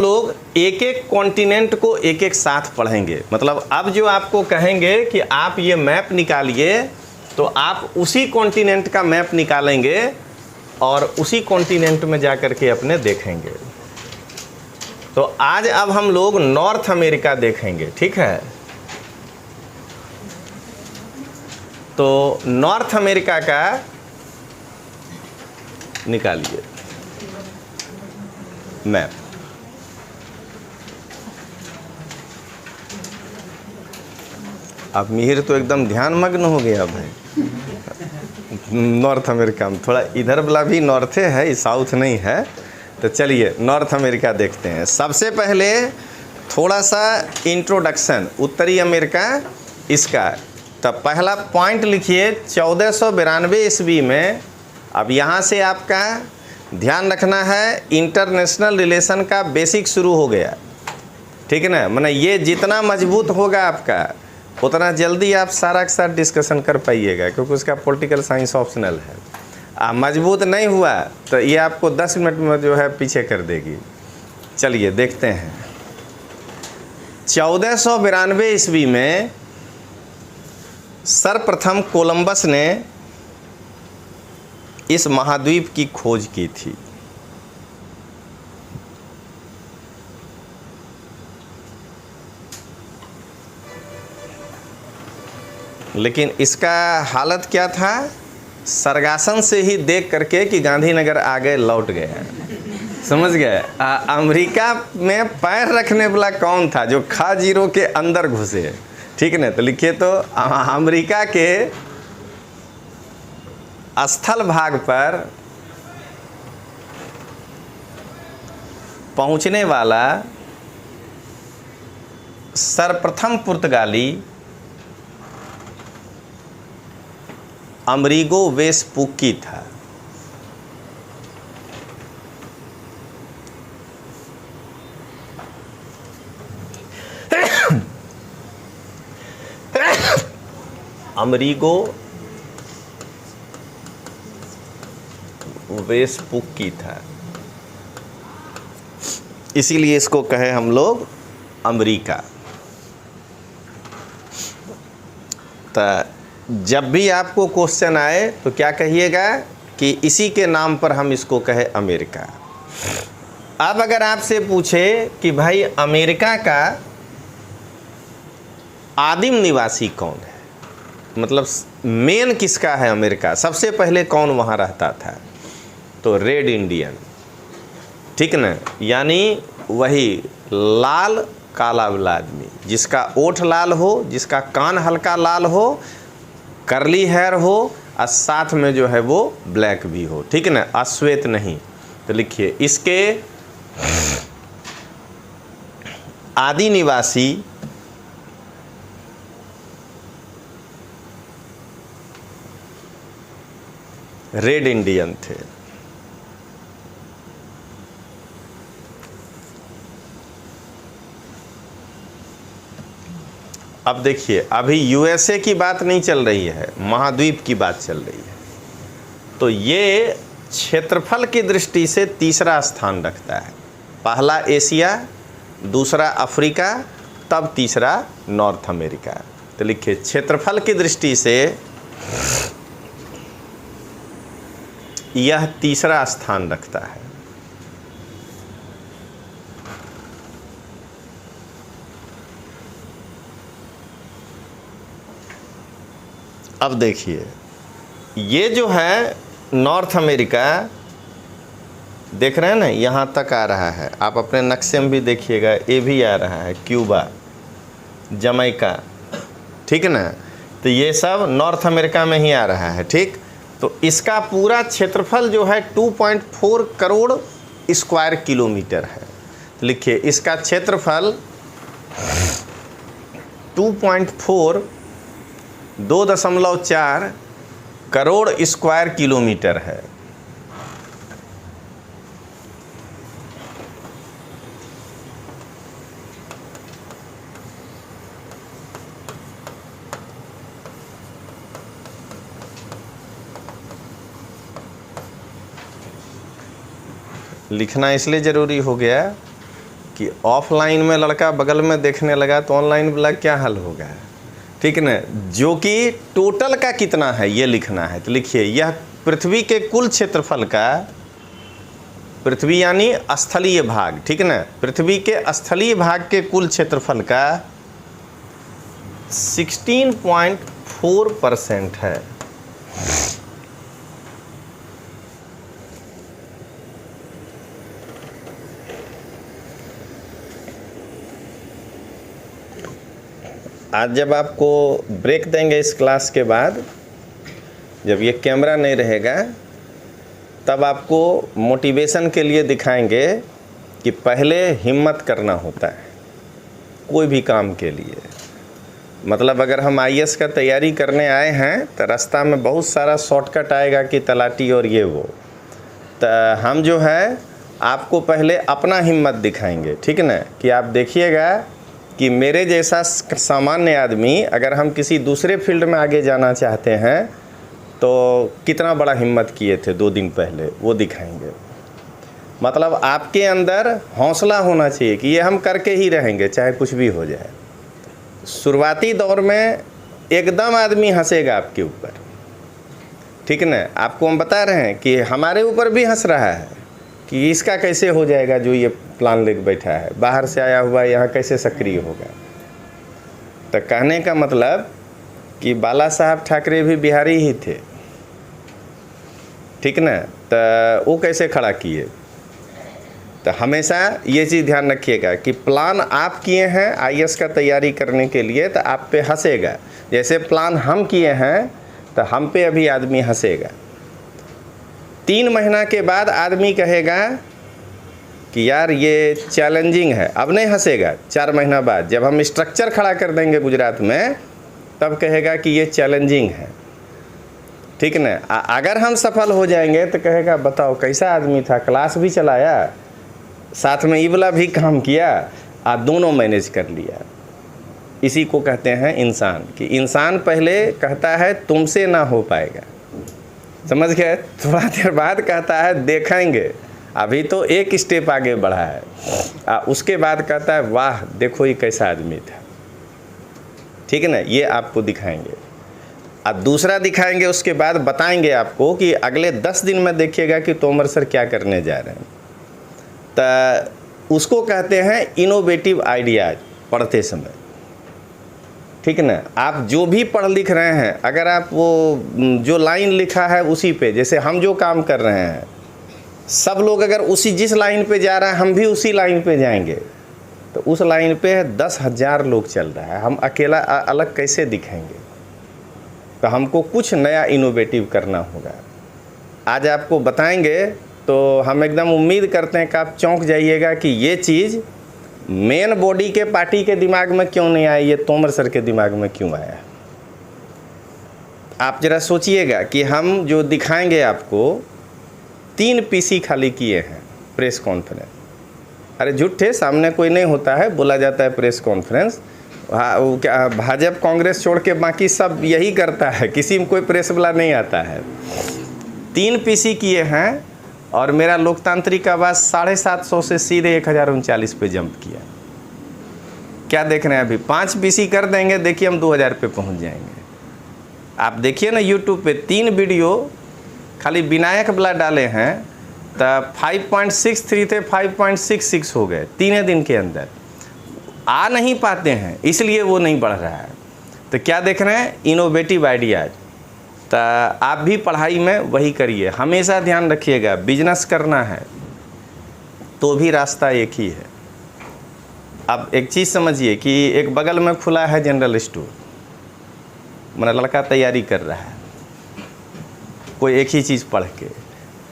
लोग एक एक कॉन्टिनेंट को एक एक साथ पढ़ेंगे। मतलब अब जो आपको कहेंगे कि आप ये मैप निकालिए, तो आप उसी कॉन्टिनेंट का मैप निकालेंगे और उसी कॉन्टिनेंट में जाकर के अपने देखेंगे। तो आज अब हम लोग नॉर्थ अमेरिका देखेंगे, ठीक है। तो नॉर्थ अमेरिका का निकालिए मैप। अब मिहिर तो एकदम ध्यान मग्न हो गया भाई। नॉर्थ अमेरिका में थोड़ा इधर वाला भी नॉर्थे है, साउथ नहीं है। तो चलिए नॉर्थ अमेरिका देखते हैं। सबसे पहले थोड़ा सा इंट्रोडक्शन उत्तरी अमेरिका इसका। तब पहला पॉइंट लिखिए 1492 ईस्वी में। अब यहाँ से आपका ध्यान रखना है, इंटरनेशनल रिलेशन का बेसिक शुरू हो गया, ठीक है ना। माने ये जितना मजबूत होगा आपका, उतना जल्दी आप सारा के साथ डिस्कशन कर पाइएगा, क्योंकि उसका पॉलिटिकल साइंस ऑप्शनल है। मजबूत नहीं हुआ तो ये आपको 10 मिनट में जो है पीछे कर देगी। चलिए देखते हैं। 1492 ईस्वी में सर्वप्रथम कोलंबस ने इस महाद्वीप की खोज की थी। लेकिन इसका हालत क्या था, सरगासन से ही देख करके कि गांधीनगर आ गए, लौट गए। समझ गए। अमेरिका में पैर रखने वाला कौन था जो खा जीरो के अंदर घुसे, ठीक है ना। तो लिखिए तो अमेरिका के स्थल भाग पर पहुंचने वाला सर्वप्रथम पुर्तगाली अमरीगो वेस्पुक्की था। अमरीगो वेस्पुक्की था, इसीलिए इसको कहे हम लोग अमेरिका। तो जब भी आपको क्वेश्चन आए तो क्या कहिएगा कि इसी के नाम पर हम इसको कहे अमेरिका। अब अगर आपसे पूछे कि भाई अमेरिका का आदिम निवासी कौन है, मतलब मेन किसका है अमेरिका, सबसे पहले कौन वहाँ रहता था, तो रेड इंडियन, ठीक ना। यानी वही लाल काला वाला आदमी, जिसका ओठ लाल हो, जिसका कान हल्का लाल हो, करली हेयर हो और साथ में जो है वो ब्लैक भी हो, ठीक है ना, अश्वेत नहीं। तो लिखिए इसके आदि निवासी रेड इंडियन थे। अब देखिए अभी यूएसए की बात नहीं चल रही है, महाद्वीप की बात चल रही है। तो ये क्षेत्रफल की दृष्टि से तीसरा स्थान रखता है। पहला एशिया, दूसरा अफ्रीका, तब तीसरा नॉर्थ अमेरिका। तो लिखिए क्षेत्रफल की दृष्टि से यह तीसरा स्थान रखता है। अब देखिए ये जो है नॉर्थ अमेरिका, देख रहे हैं ना, यहाँ तक आ रहा है। आप अपने नक्शे में भी देखिएगा, ये भी आ रहा है, क्यूबा, जमैका, ठीक है ना। तो ये सब नॉर्थ अमेरिका में ही आ रहा है, ठीक। तो इसका पूरा क्षेत्रफल जो है 2.4 करोड़ स्क्वायर किलोमीटर है। तो लिखिए इसका क्षेत्रफल 2.4 करोड़ स्क्वायर किलोमीटर है। लिखना इसलिए ज़रूरी हो गया कि ऑफलाइन में लड़का बगल में देखने लगा तो ऑनलाइन वाला क्या हाल होगा, ठीक है ना। जो कि टोटल का कितना है ये लिखना है, तो लिखिए यह पृथ्वी के कुल क्षेत्रफल का, पृथ्वी यानी स्थलीय भाग, ठीक है ना, पृथ्वी के स्थलीय भाग के कुल क्षेत्रफल का 16.4% है। आज जब आपको ब्रेक देंगे इस क्लास के बाद, जब ये कैमरा नहीं रहेगा, तब आपको मोटिवेशन के लिए दिखाएंगे कि पहले हिम्मत करना होता है कोई भी काम के लिए। मतलब अगर हम आईएएस का तैयारी करने आए हैं तो रास्ता में बहुत सारा शॉर्टकट आएगा कि तलाटी और ये वो, तो हम जो है आपको पहले अपना हिम्मत दिखाएंगे, ठीक है ना। कि आप देखिएगा कि मेरे जैसा सामान्य आदमी अगर हम किसी दूसरे फील्ड में आगे जाना चाहते हैं तो कितना बड़ा हिम्मत किए थे 2 दिन पहले, वो दिखाएंगे। मतलब आपके अंदर हौसला होना चाहिए कि ये हम करके ही रहेंगे चाहे कुछ भी हो जाए। शुरुआती दौर में एकदम आदमी हंसेगा आपके ऊपर, ठीक है ना। आपको हम बता रहे हैं कि हमारे ऊपर भी हंस रहा है कि इसका कैसे हो जाएगा जो ये प्लान लेके बैठा है, बाहर से आया हुआ यहाँ कैसे सक्रिय होगा। तो कहने का मतलब कि बाला साहब ठाकरे भी बिहारी ही थे, ठीक ना। तो वो कैसे खड़ा किए। तो हमेशा ये चीज़ ध्यान रखिएगा कि प्लान आप किए हैं आईएएस का तैयारी करने के लिए तो आप पे हंसेगा, जैसे प्लान हम किए हैं तो हम पे अभी आदमी हंसेगा। 3 महीना के बाद आदमी कहेगा कि यार ये चैलेंजिंग है, अब नहीं हंसेगा। 4 महीना बाद जब हम स्ट्रक्चर खड़ा कर देंगे गुजरात में, तब कहेगा कि ये चैलेंजिंग है, ठीक ना। अगर हम सफल हो जाएंगे तो कहेगा बताओ कैसा आदमी था, क्लास भी चलाया, साथ में ये वाला भी काम किया, आप दोनों मैनेज कर लिया। इसी को कहते हैं इंसान, कि इंसान पहले कहता है तुमसे ना हो पाएगा, समझ गए। थोड़ा देर बाद कहता है देखेंगे, अभी तो एक स्टेप आगे बढ़ा है। उसके बाद कहता है वाह देखो ये कैसा आदमी था, ठीक है ना। ये आपको दिखाएंगे। अब दूसरा दिखाएंगे, उसके बाद बताएंगे आपको कि अगले 10 दिन में देखिएगा कि तोमर सर क्या करने जा रहे हैं। तो उसको कहते हैं इनोवेटिव आइडियाज पढ़ते समय, ठीक है ना। आप जो भी पढ़ लिख रहे हैं, अगर आप वो जो लाइन लिखा है उसी पे, जैसे हम जो काम कर रहे हैं, सब लोग अगर उसी जिस लाइन पे जा रहा है हम भी उसी लाइन पे जाएंगे, तो उस लाइन पे 10,000 लोग चल रहा है, हम अकेला अलग कैसे दिखेंगे। तो हमको कुछ नया इनोवेटिव करना होगा। आज आपको बताएंगे तो हम एकदम उम्मीद करते हैं कि आप चौंक जाइएगा कि ये चीज़ मेन बॉडी के पार्टी के दिमाग में क्यों नहीं आई, ये तोमर सर के दिमाग में क्यों आया। आप जरा सोचिएगा कि हम जो दिखाएंगे आपको 3 पीसी खाली किए हैं प्रेस कॉन्फ्रेंस। अरे झूठे, सामने कोई नहीं होता है, बोला जाता है प्रेस कॉन्फ्रेंस। वो क्या भाजपा कांग्रेस छोड़ के बाकी सब यही करता है, किसी में कोई प्रेस वाला नहीं आता है। 3 पीसी किए हैं और मेरा लोकतांत्रिक आवाज़ 750 से सीधे 1039 पे जंप किया। क्या देख रहे हैं अभी 5 पीसी कर देंगे, देखिए हम 2000 पे पहुंच जाएंगे। आप देखिए ना यूट्यूब पे 3 वीडियो खाली विनायक वाला डाले हैं तो 5.63 थे 5.66 हो गए 3 दिन के अंदर। आ नहीं पाते हैं इसलिए वो नहीं बढ़ रहा है। तो क्या देख रहे हैं, इनोवेटिव आइडियाज। तो आप भी पढ़ाई में वही करिए, हमेशा ध्यान रखिएगा बिजनेस करना है तो भी रास्ता एक ही है। अब एक चीज़ समझिए कि एक बगल में खुला है जनरल स्टोर, मेरा लड़का तैयारी कर रहा है कोई एक ही चीज़ पढ़ के,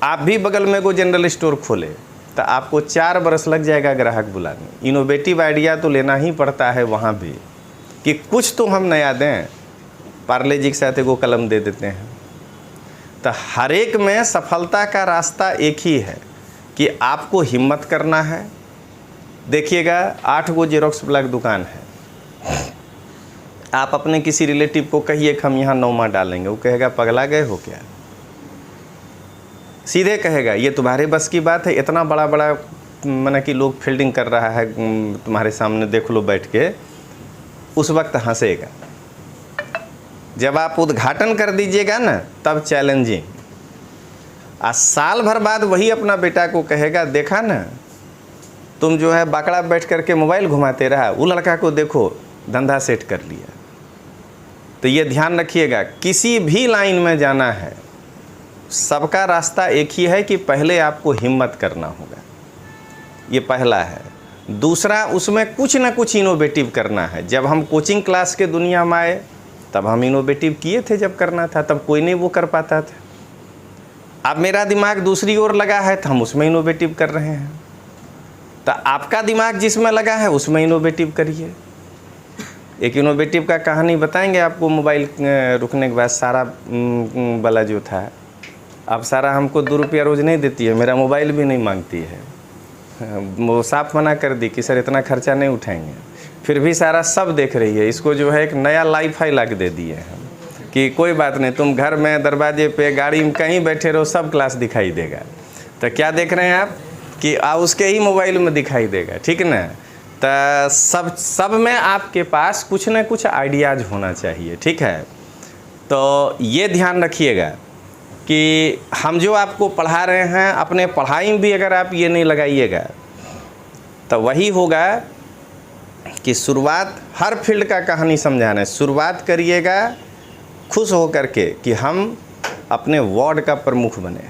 आप भी बगल में कोई जनरल स्टोर खोले तो आपको 4 बरस लग जाएगा ग्राहक बुलाने। इनोवेटिव आइडिया तो लेना ही पड़ता है वहाँ भी, कि कुछ तो हम नया दें। पार्ले जी के साथ एगो कलम दे देते हैं। तो हर एक में सफलता का रास्ता एक ही है कि आपको हिम्मत करना है। देखिएगा 8 गो जेरोक्स वाला दुकान है, आप अपने किसी रिलेटिव को कहिए कि हम यहाँ 9 डालेंगे, वो कहेगा पगला गए हो क्या। सीधे कहेगा ये तुम्हारे बस की बात है, इतना बड़ा बड़ा माना कि लोग फील्डिंग कर रहा है तुम्हारे सामने, देख लो बैठ के, उस वक्त हंसेगा। जब आप उद्घाटन कर दीजिएगा ना तब चैलेंजिंग। आज साल भर बाद वही अपना बेटा को कहेगा, देखा ना तुम जो है बाकड़ा बैठ करके मोबाइल घुमाते रहा, वो लड़का को देखो धंधा सेट कर लिया। तो ये ध्यान रखिएगा, किसी भी लाइन में जाना है सबका रास्ता एक ही है कि पहले आपको हिम्मत करना होगा, ये पहला है। दूसरा, उसमें कुछ ना कुछ इनोवेटिव करना है। जब हम कोचिंग क्लास के दुनिया में आए तब हम इनोवेटिव किए थे, जब करना था तब कोई नहीं वो कर पाता था। अब मेरा दिमाग दूसरी ओर लगा है तो हम उसमें इनोवेटिव कर रहे हैं। तो आपका दिमाग जिसमें लगा है उसमें इनोवेटिव करिए। एक इनोवेटिव का कहानी बताएंगे आपको। मोबाइल रुकने के बाद सारा वाला जो था, अब सारा हमको 2 रुपया रोज़ नहीं देती है, मेरा मोबाइल भी नहीं मांगती है, वो साफ मना कर दी कि सर इतना खर्चा नहीं उठाएंगे। फिर भी सारा सब देख रही है, इसको जो है एक नया वाईफाई ला के दे दिए हैं कि कोई बात नहीं, तुम घर में, दरवाजे पे, गाड़ी में कहीं बैठे रहो, सब क्लास दिखाई देगा। तो क्या देख रहे हैं आप कि उसके ही मोबाइल में दिखाई देगा, ठीक ना। तो सब में आपके पास कुछ ना कुछ आइडियाज़ होना चाहिए, ठीक है। तो ये ध्यान रखिएगा कि हम जो आपको पढ़ा रहे हैं, अपने पढ़ाई में भी अगर आप ये नहीं लगाइएगा तो वही होगा कि शुरुआत, हर फील्ड का कहानी समझाना है, शुरुआत करिएगा खुश हो करके कि हम अपने वार्ड का प्रमुख बने।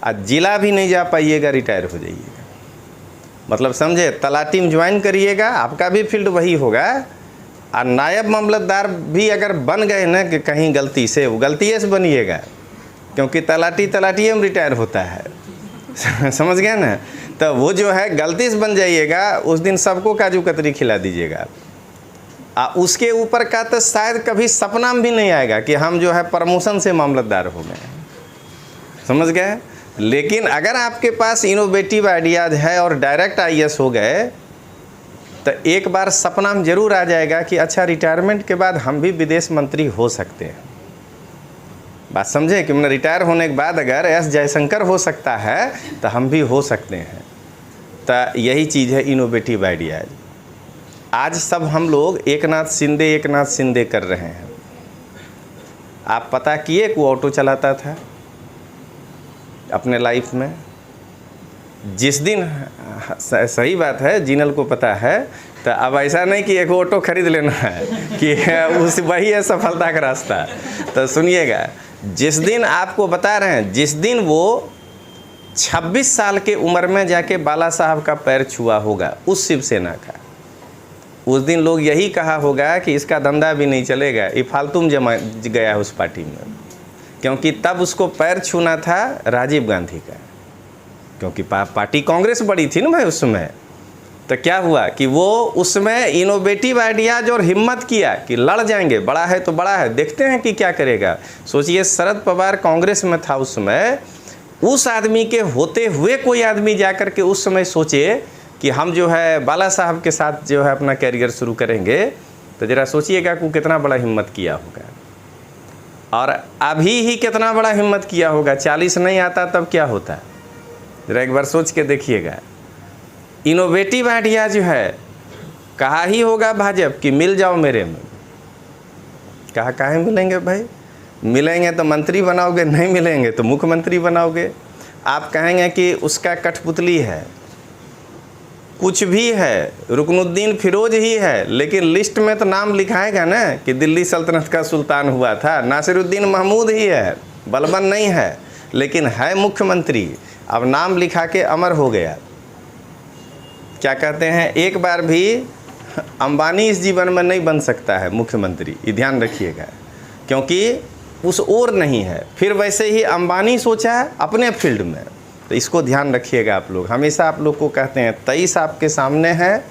आज जिला भी नहीं जा पाइएगा, रिटायर हो जाइएगा, मतलब समझे, तलाटी में ज्वाइन करिएगा, आपका भी फील्ड वही होगा। और नायब मामलतदार भी अगर बन गए ना कि कहीं गलती से, वो गलती से बनिएगा, क्योंकि तलाटी में रिटायर होता है समझ गए ना। तो वो जो है गलती से बन जाइएगा, उस दिन सबको काजू कतरी खिला दीजिएगा। उसके ऊपर का तो शायद कभी सपना में भी नहीं आएगा कि हम जो है प्रमोशन से मामलतदार हो गए, समझ गए। लेकिन अगर आपके पास इनोवेटिव आइडियाज़ है और डायरेक्ट आईएएस हो गए तो एक बार सपना में जरूर आ जाएगा कि अच्छा रिटायरमेंट के बाद हम भी विदेश मंत्री हो सकते हैं। बात समझे कि मैंने रिटायर होने के बाद अगर एस जयशंकर हो सकता है तो हम भी हो सकते हैं। तो यही चीज़ है इनोवेटिव आइडियाज़। आज सब हम लोग एक नाथ शिंदे कर रहे हैं। आप पता किए कि वो ऑटो चलाता था अपने लाइफ में? जिस दिन, सही बात है, जिनल को पता है, तो अब ऐसा नहीं कि एक ऑटो खरीद लेना है कि वही है सफलता का रास्ता। तो सुनिएगा, जिस दिन आपको बता रहे हैं, जिस दिन वो 26 साल के उम्र में जाके बाला साहब का पैर छुआ होगा उस शिवसेना का, उस दिन लोग यही कहा होगा कि इसका धंधा भी नहीं चलेगा, ये फालतू में जमा गया उस पार्टी में। क्योंकि तब उसको पैर छूना था राजीव गांधी का, क्योंकि पार्टी कांग्रेस बड़ी थी ना भाई उस समय। तो क्या हुआ कि वो उसमें इनोवेटिव आइडियाज और हिम्मत किया कि लड़ जाएंगे, बड़ा है तो बड़ा है, देखते हैं कि क्या करेगा। सोचिए, शरद पवार कांग्रेस में था उस समय, उस आदमी के होते हुए कोई आदमी जाकर के उस समय सोचे कि हम जो है बाला साहब के साथ जो है अपना कैरियर शुरू करेंगे, तो ज़रा सोचिएगा कि कितना बड़ा हिम्मत किया होगा। और अभी ही कितना बड़ा हिम्मत किया होगा। 40 नहीं आता तब क्या होता, ज़रा एक बार सोच के देखिएगा। इनोवेटिव आइडिया जो है, कहा ही होगा भाजपा कि मिल जाओ मेरे में। कहा काहे मिलेंगे भाई? मिलेंगे तो मंत्री बनाओगे, नहीं मिलेंगे तो मुख्यमंत्री बनाओगे। आप कहेंगे कि उसका कठपुतली है, कुछ भी है, रुकनुद्दीन फिरोज ही है, लेकिन लिस्ट में तो नाम लिखाएगा ना कि दिल्ली सल्तनत का सुल्तान हुआ था। नासिरुद्दीन महमूद ही है, बलबन नहीं है, लेकिन है मुख्यमंत्री। अब नाम लिखा के अमर हो गया। क्या कहते हैं, एक बार भी अंबानी इस जीवन में नहीं बन सकता है मुख्यमंत्री, ये ध्यान रखिएगा, क्योंकि उस ओर नहीं है। फिर वैसे ही अंबानी सोचा है अपने फील्ड में, तो इसको ध्यान रखिएगा आप लोग। हमेशा आप लोग को कहते हैं 23 आपके सामने है,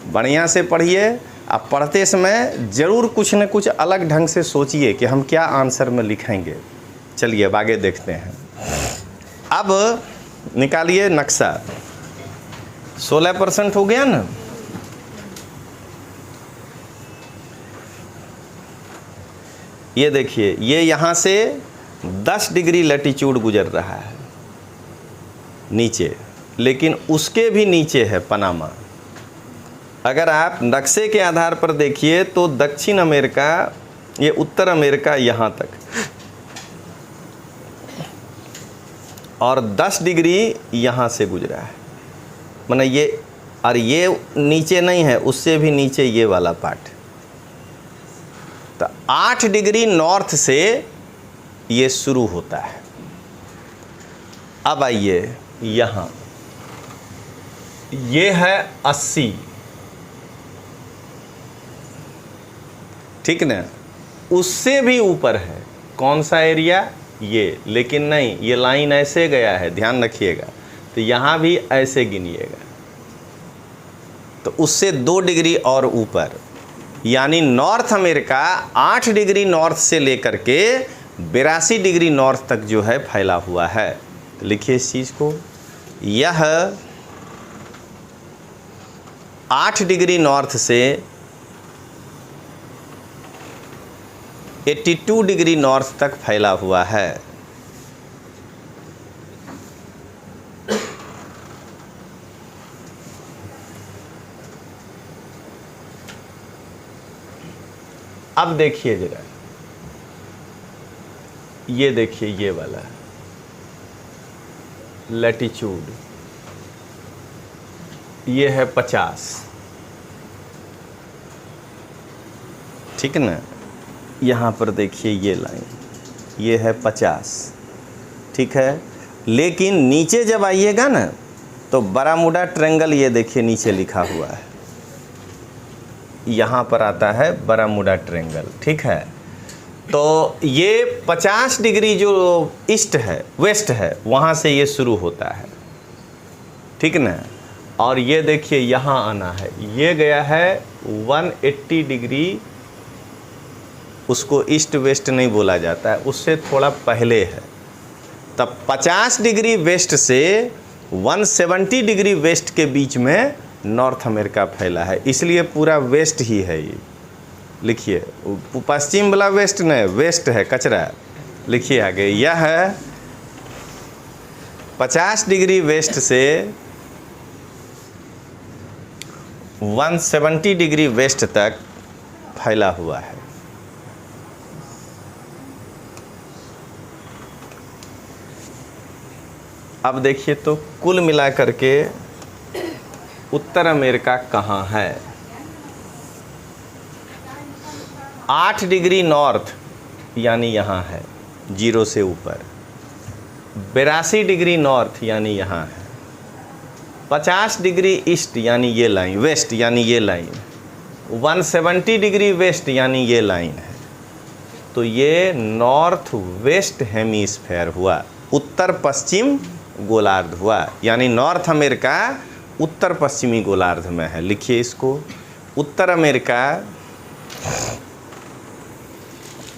बढ़िया से पढ़िए। आप पढ़ते समय ज़रूर कुछ न कुछ अलग ढंग से सोचिए कि हम क्या आंसर में लिखेंगे। चलिए अब आगे देखते हैं। अब निकालिए नक्शा। 16% हो गया ना। ये देखिए, ये यहाँ से 10 डिग्री लैटीट्यूड गुजर रहा है नीचे, लेकिन उसके भी नीचे है पनामा। अगर आप नक्शे के आधार पर देखिए तो दक्षिण अमेरिका, ये उत्तर अमेरिका यहाँ तक, और 10 डिग्री यहाँ से गुजरा है, माने ये, और ये नीचे नहीं है, उससे भी नीचे ये वाला पार्ट। तो 8 डिग्री नॉर्थ से ये शुरू होता है। अब आइए यहाँ, ये है 80, ठीक ना, उससे भी ऊपर है कौन सा एरिया, ये, लेकिन नहीं, ये लाइन ऐसे गया है, ध्यान रखिएगा। तो यहाँ भी ऐसे गिनिएगा, तो उससे 2 डिग्री और ऊपर, यानी नॉर्थ अमेरिका 8 डिग्री नॉर्थ से लेकर के 82 डिग्री नॉर्थ तक जो है फैला हुआ है। तो लिखिए इस चीज़ को, यह 8 डिग्री नॉर्थ से 82 डिग्री नॉर्थ तक फैला हुआ है। अब देखिए जरा, ये देखिए, ये वाला लैटिट्यूड, ये है 50, ठीक ना। यहाँ पर देखिए ये लाइन, ये है 50, ठीक है। लेकिन नीचे जब आइएगा ना तो बरामुडा ट्रायंगल, ये देखिए नीचे लिखा हुआ है, यहाँ पर आता है बरामुडा ट्रायंगल, ठीक है। तो ये 50 डिग्री जो ईस्ट है, वेस्ट है, वहाँ से ये शुरू होता है, ठीक ना। और ये देखिए यहाँ आना है, ये गया है 180 डिग्री, उसको ईस्ट वेस्ट नहीं बोला जाता है, उससे थोड़ा पहले है। तब 50 डिग्री वेस्ट से 170 डिग्री वेस्ट के बीच में नॉर्थ अमेरिका फैला है, इसलिए पूरा वेस्ट ही है ये। लिखिए, पश्चिम वाला वेस्ट नहीं, वेस्ट है कचरा। लिखिए आगे, यह है 50 डिग्री वेस्ट से 170 डिग्री वेस्ट तक फैला हुआ है। अब देखिए तो कुल मिलाकर के उत्तर अमेरिका कहाँ है। 8 डिग्री नॉर्थ यानी यहाँ है, 0 से ऊपर। 82 डिग्री नॉर्थ यानी यहाँ है। 50 डिग्री ईस्ट यानी ये लाइन, वेस्ट यानी ये लाइन। 170 डिग्री वेस्ट यानी ये लाइन है। तो ये नॉर्थ वेस्ट हेमीस्फेयर हुआ, उत्तर पश्चिम गोलार्ध हुआ, यानी नॉर्थ अमेरिका उत्तर पश्चिमी गोलार्ध में है। लिखिए इसको, उत्तर अमेरिका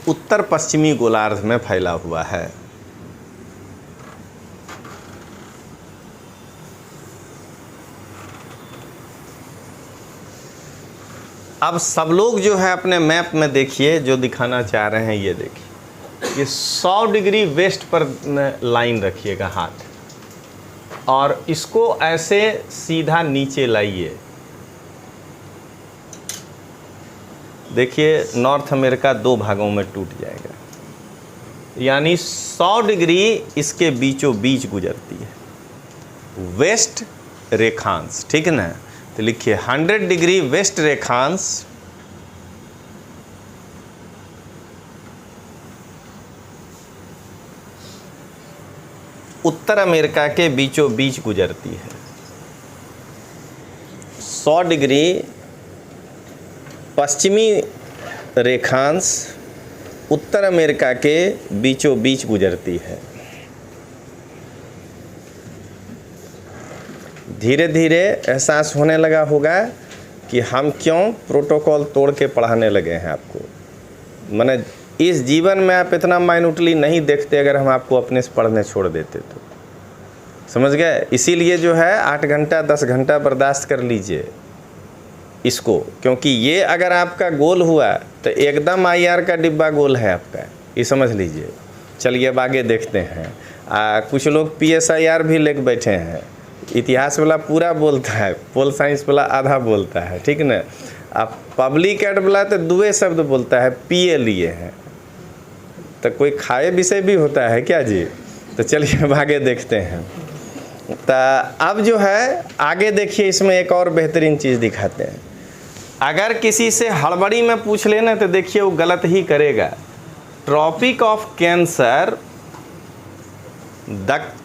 उत्तर पश्चिमी गोलार्ध में फैला हुआ है। अब सब लोग जो है अपने मैप में देखिए, जो दिखाना चाह रहे हैं, ये देखिए, ये 100 डिग्री वेस्ट पर लाइन रखिएगा हाथ, और इसको ऐसे सीधा नीचे लाइए। देखिए नॉर्थ अमेरिका 2 भागों में टूट जाएगा, यानी 100 डिग्री इसके बीचों बीच गुजरती है, वेस्ट रेखांश, ठीक है ना। तो लिखिए 100 डिग्री वेस्ट रेखांश उत्तर अमेरिका के बीचों बीच गुजरती है। 100 डिग्री पश्चिमी रेखांश उत्तर अमेरिका के बीचों बीच गुजरती है। धीरे धीरे एहसास होने लगा होगा कि हम क्यों प्रोटोकॉल तोड़ के पढ़ाने लगे हैं आपको। माने इस जीवन में आप इतना माइन्यूटली नहीं देखते अगर हम आपको अपने से पढ़ने छोड़ देते तो, समझ गए। इसीलिए जो है 8 घंटा 10 घंटा बर्दाश्त कर लीजिए इसको, क्योंकि ये अगर आपका गोल हुआ तो एकदम IR का डिब्बा गोल है आपका, ये समझ लीजिए। चलिए अब आगे देखते हैं। कुछ लोग PSIR भी लेके बैठे हैं, इतिहास वाला पूरा बोलता है, पोल साइंस वाला आधा बोलता है, ठीक ना। अब पब्लिक एड वाला तो दुए शब्द बोलता है, पिए लिए हैं। तो कोई खाए विषय भी होता है क्या जी? तो चलिए अब आगे देखते हैं। तो अब जो है आगे देखिए, इसमें एक और बेहतरीन चीज़ दिखाते हैं। अगर किसी से हड़बड़ी में पूछ लेना तो देखिए वो गलत ही करेगा। ट्रॉपिक ऑफ कैंसर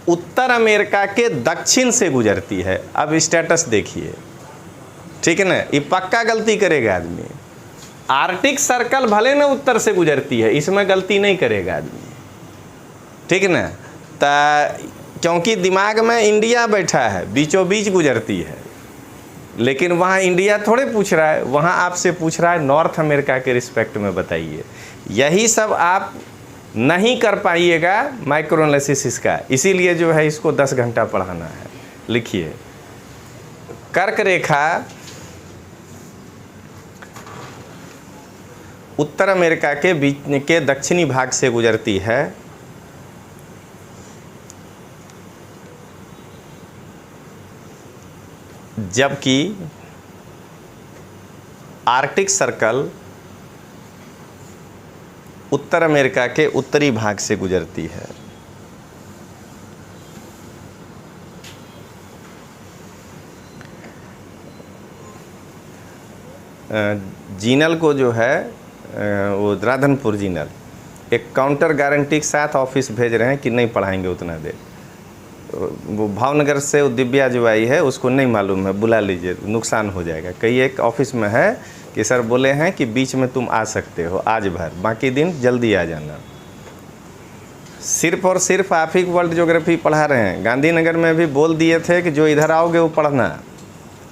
उत्तर अमेरिका के दक्षिण से गुजरती है। अब स्टेटस देखिए, ठीक है ना, ये पक्का गलती करेगा आदमी। आर्कटिक सर्कल भले ना उत्तर से गुजरती है, इसमें गलती नहीं करेगा आदमी, ठीक है ना। क्योंकि दिमाग में इंडिया बैठा है, बीचों बीच गुजरती है, लेकिन वहाँ इंडिया थोड़े पूछ रहा है, वहाँ आपसे पूछ रहा है नॉर्थ अमेरिका के रिस्पेक्ट में बताइए। यही सब आप नहीं कर पाइएगा माइक्रो एनालिसिस का, इसीलिए जो है इसको 10 घंटा पढ़ाना है। लिखिए, कर्क रेखा उत्तर अमेरिका के बीच के दक्षिणी भाग से गुजरती है। जबकि आर्कटिक सर्कल उत्तर अमेरिका के उत्तरी भाग से गुजरती है। जीनल को जो है वो राधनपुर जीनल एक काउंटर गारंटी के साथ ऑफिस भेज रहे हैं कि नहीं पढ़ाएंगे उतना देर। वो भावनगर से वो दिव्या जो आई है उसको नहीं मालूम है, बुला लीजिए, नुकसान हो जाएगा। कई एक ऑफिस में है कि सर बोले हैं कि बीच में तुम आ सकते हो आज भर, बाकी दिन जल्दी आ जाना। सिर्फ और सिर्फ आप ही वर्ल्ड ज्योग्राफी पढ़ा रहे हैं। गांधीनगर में भी बोल दिए थे कि जो इधर आओगे वो पढ़ना,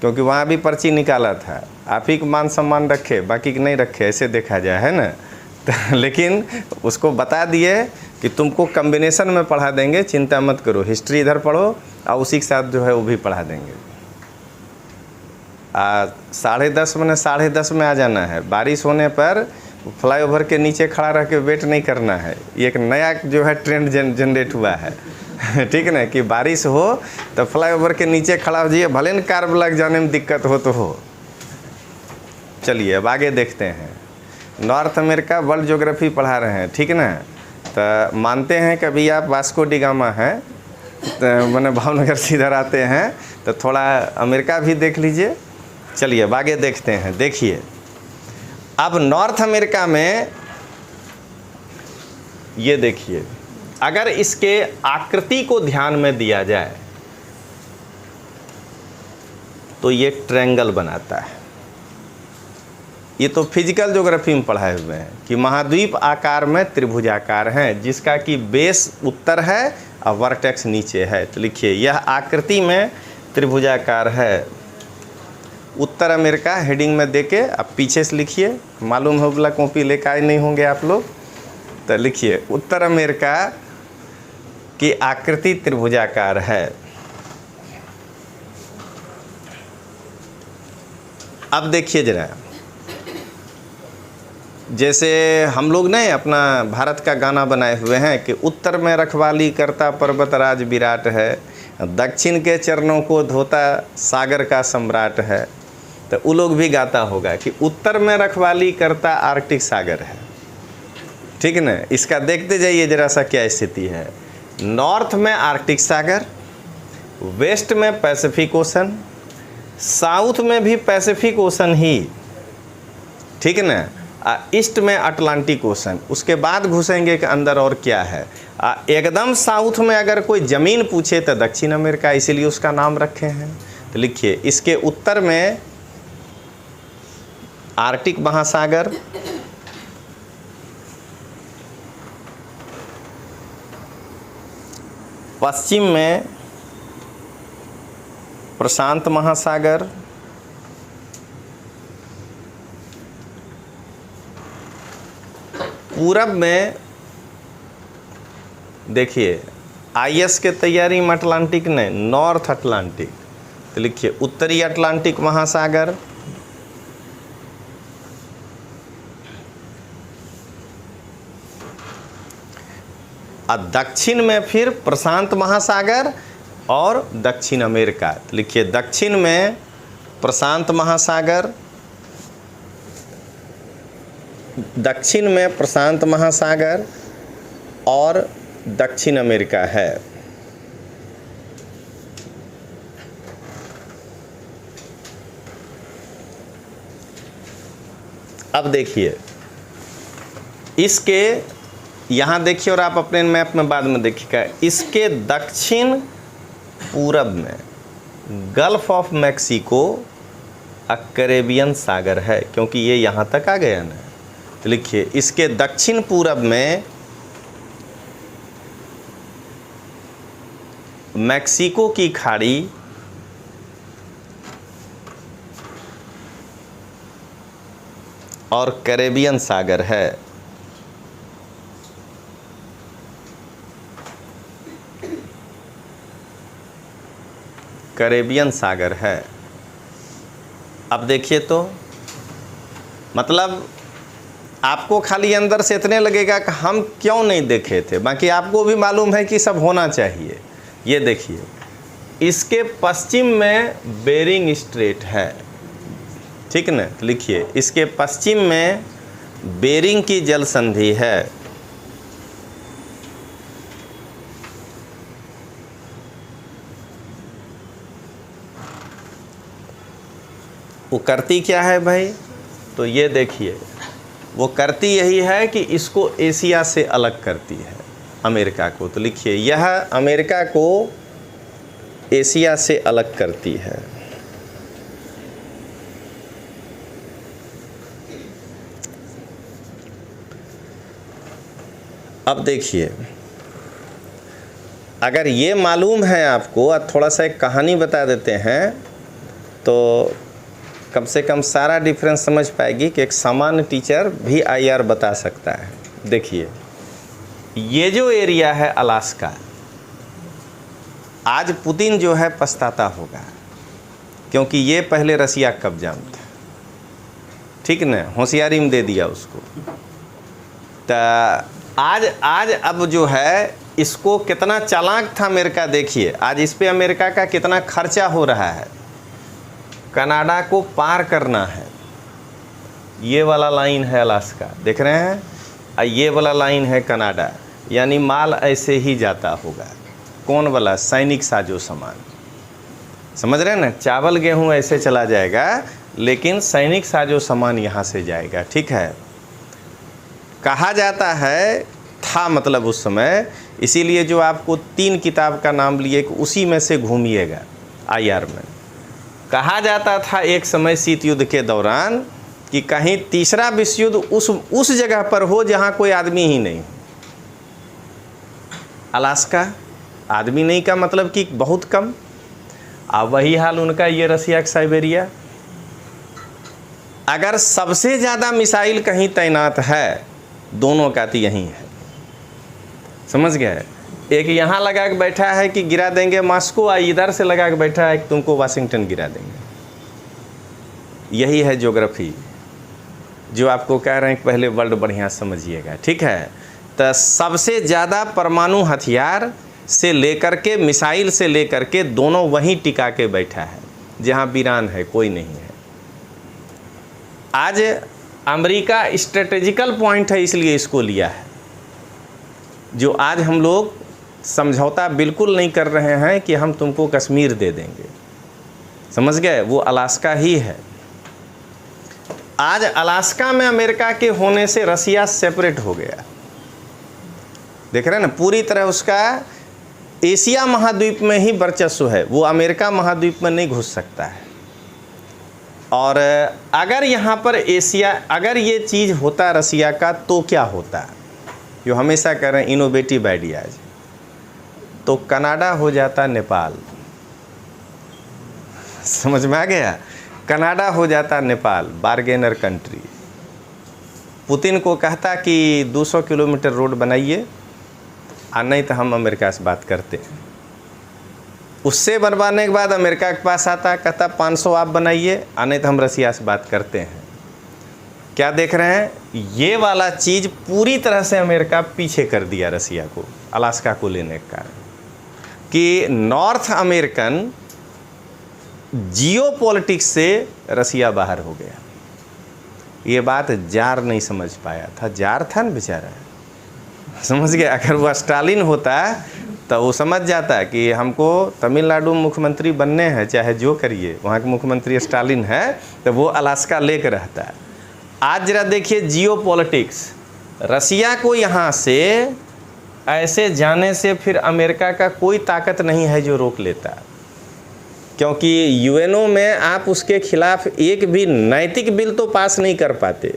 क्योंकि वहाँ भी पर्ची निकाला था। आप ही को मान सम्मान रखे, बाकी के नहीं रखे, ऐसे देखा जाए, है ना। लेकिन उसको बता दिए कि तुमको कम्बिनेशन में पढ़ा देंगे, चिंता मत करो, हिस्ट्री इधर पढ़ो और उसी के साथ जो है वो भी पढ़ा देंगे। 10:30 मैंने 10:30 में आ जाना है। बारिश होने पर फ्लाईओवर के नीचे खड़ा रह के वेट नहीं करना है। ये एक नया जो है ट्रेंड जनरेट हुआ है ठीक है ना, कि बारिश हो तो फ्लाईओवर के नीचे खड़ा हो जाइए, भले न कार लग जाने में दिक्कत हो तो हो। चलिए अब आगे देखते हैं। नॉर्थ अमेरिका वर्ल्ड ज्योग्राफी पढ़ा रहे हैं, ठीक है ना। तो मानते हैं कभी आप वास्को डी गामा हैं तो मैंने भावनगर से इधर आते हैं तो थोड़ा अमेरिका भी देख लीजिए। चलिए अब आगे देखते हैं। देखिए अब नॉर्थ अमेरिका में ये देखिए, अगर इसके आकृति को ध्यान में दिया जाए तो ये ट्रायंगल बनाता है। ये तो फिजिकल ज्योग्राफी में पढ़ाए हुए हैं कि महाद्वीप आकार में त्रिभुजाकार हैं, जिसका कि बेस उत्तर है और वर्टेक्स नीचे है। तो लिखिए यह आकृति में त्रिभुजाकार है। उत्तर अमेरिका हेडिंग में देके अब पीछे से लिखिए, मालूम हो वाला कॉपी लेकर आए नहीं होंगे आप लोग। तो लिखिए उत्तर अमेरिका की आकृति त्रिभुजाकार है। अब देखिए जरा, जैसे हम लोग ने अपना भारत का गाना बनाए हुए हैं कि उत्तर में रखवाली करता पर्वतराज विराट है, दक्षिण के चरणों को धोता सागर का सम्राट है। तो वो लोग भी गाता होगा कि उत्तर में रखवाली करता आर्कटिक सागर है, ठीक है ना। इसका देखते जाइए जरा सा क्या स्थिति है। नॉर्थ में आर्कटिक सागर, वेस्ट में पैसिफिक ओशन, साउथ में भी पैसिफिक ओशन ही, ठीक है ना। ईस्ट में अटलांटिक ओशन। उसके बाद घुसेंगे कि अंदर और क्या है। एकदम साउथ में अगर कोई ज़मीन पूछे तो दक्षिण अमेरिका, इसीलिए उसका नाम रखे हैं। तो लिखिए इसके उत्तर में आर्कटिक महासागर, पश्चिम में प्रशांत महासागर, पूरब में देखिए आईएस के तैयारी में अटलांटिक नहीं, नॉर्थ अटलांटिक। तो लिखिए उत्तरी अटलांटिक महासागर, और दक्षिण में फिर प्रशांत महासागर और दक्षिण अमेरिका। तो लिखिए दक्षिण में प्रशांत महासागर, दक्षिण में प्रशांत महासागर और दक्षिण अमेरिका है। अब देखिए इसके यहाँ देखिए और आप अपने मैप में बाद में देखिएगा, इसके दक्षिण पूरब में गल्फ ऑफ मैक्सिको कैरेबियन सागर है, क्योंकि ये यहाँ तक आ गया ना। तो लिखिए इसके दक्षिण पूरब में मैक्सिको की खाड़ी और कैरेबियन सागर है। कैरेबियन सागर है। अब देखिए तो मतलब आपको खाली अंदर से इतने लगेगा कि हम क्यों नहीं देखे थे, बाकी आपको भी मालूम है कि सब होना चाहिए। ये देखिए इसके पश्चिम में बेरिंग स्ट्रेट है, ठीक ना। लिखिए इसके पश्चिम में बेरिंग की जल संधि है। वो करती क्या है भाई, तो ये देखिए वो करती यही है कि इसको एशिया से अलग करती है, अमेरिका को। तो लिखिए यह अमेरिका को एशिया से अलग करती है। अब देखिए अगर ये मालूम है आपको, और थोड़ा सा एक कहानी बता देते हैं तो कम से कम सारा डिफरेंस समझ पाएगी कि एक सामान्य टीचर भी आईआर बता सकता है। देखिए ये जो एरिया है अलास्का, आज पुतिन जो है पछताता होगा, क्योंकि ये पहले रसिया का कब्जा में था, ठीक ना, होशियारी में दे दिया उसको। तो आज अब जो है इसको कितना चालाक था अमेरिका, देखिए आज इस पे अमेरिका का कितना खर्चा हो रहा है। कनाडा को पार करना है, ये वाला लाइन है अलास्का, देख रहे हैं, और ये वाला लाइन है कनाडा, यानी माल ऐसे ही जाता होगा। कौन वाला, सैनिक साजो सामान, समझ रहे हैं ना, चावल गेहूं ऐसे चला जाएगा, लेकिन सैनिक साजो सामान यहाँ से जाएगा, ठीक है। कहा जाता है था मतलब उस समय, इसीलिए जो आपको 3 किताब का नाम लिए कि उसी में से घूमिएगा आईआर में। कहा जाता था एक समय शीत युद्ध के दौरान कि कहीं तीसरा विश्व युद्ध उस जगह पर हो जहां कोई आदमी ही नहीं। अलास्का आदमी नहीं का मतलब कि बहुत कम। अब वही हाल उनका ये रसिया का साइबेरिया। अगर सबसे ज़्यादा मिसाइल कहीं तैनात है, दोनों का तो यहीं है, समझ गए। एक यहाँ लगा के बैठा है कि गिरा देंगे मॉस्को, और इधर से लगा के बैठा है कि तुमको वाशिंगटन गिरा देंगे। यही है ज्योग्राफी जो आपको कह रहे हैं कि पहले वर्ल्ड बढ़िया समझिएगा, ठीक है। तो सबसे ज़्यादा परमाणु हथियार से लेकर के मिसाइल से लेकर के दोनों वहीं टिका के बैठा है जहाँ वीरान है, कोई नहीं है। आज अमेरिका स्ट्रेटेजिकल पॉइंट है, इसलिए इसको लिया है। जो आज हम लोग समझौता बिल्कुल नहीं कर रहे हैं कि हम तुमको कश्मीर दे देंगे, समझ गए, वो अलास्का ही है। आज अलास्का में अमेरिका के होने से रसिया सेपरेट हो गया, देख रहे हैं ना, पूरी तरह उसका एशिया महाद्वीप में ही वर्चस्व है, वो अमेरिका महाद्वीप में नहीं घुस सकता है। और अगर यहाँ पर एशिया, अगर ये चीज़ होता रसिया का तो क्या होता, जो हमेशा कह रहे हैं इनोवेटिव आइडियाज, तो कनाडा हो जाता नेपाल, समझ में आ गया, कनाडा हो जाता नेपाल, बार्गेनर कंट्री। पुतिन को कहता कि 200 किलोमीटर रोड बनाइए, और नहीं तो हम अमेरिका से बात करते हैं। उससे बनवाने के बाद अमेरिका के पास आता, कहता 500 आप बनाइए, और नहीं तो हम रसिया से बात करते हैं। क्या देख रहे हैं, ये वाला चीज़ पूरी तरह से अमेरिका पीछे कर दिया रसिया को, अलास्का को लेने के कारण। कि नॉर्थ अमेरिकन जियोपॉलिटिक्स से रसिया बाहर हो गया। ये बात जार नहीं समझ पाया था, जार था ना बेचारा, समझ गया। अगर वो स्टालिन होता तो वो समझ जाता कि हमको तमिलनाडु मुख्यमंत्री बनने हैं, चाहे जो करिए, वहाँ के मुख्यमंत्री स्टालिन है, तो वो अलास्का लेकर रहता है। आज जरा देखिए जियोपॉलिटिक्स, रसिया को यहाँ से ऐसे जाने से फिर अमेरिका का कोई ताकत नहीं है जो रोक लेता, क्योंकि यूएनओ में आप उसके खिलाफ एक भी नैतिक बिल तो पास नहीं कर पाते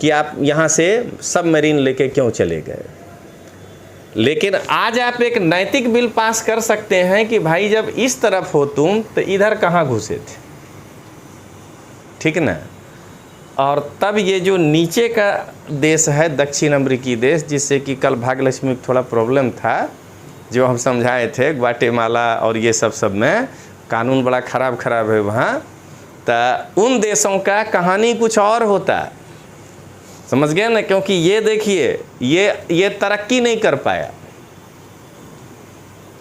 कि आप यहाँ से सबमरीन लेके क्यों चले गए। लेकिन आज आप एक नैतिक बिल पास कर सकते हैं कि भाई जब इस तरफ हो तुम तो इधर कहाँ घुसे थे, ठीक ना। और तब ये जो नीचे का देश है दक्षिण अमेरिकी देश, जिससे कि कल भाग्यलक्ष्मी को थोड़ा प्रॉब्लम था, जो हम समझाए थे ग्वाटेमाला और ये सब में कानून बड़ा ख़राब है वहाँ, तो उन देशों का कहानी कुछ और होता, समझ गए ना। क्योंकि ये देखिए ये तरक्की नहीं कर पाया,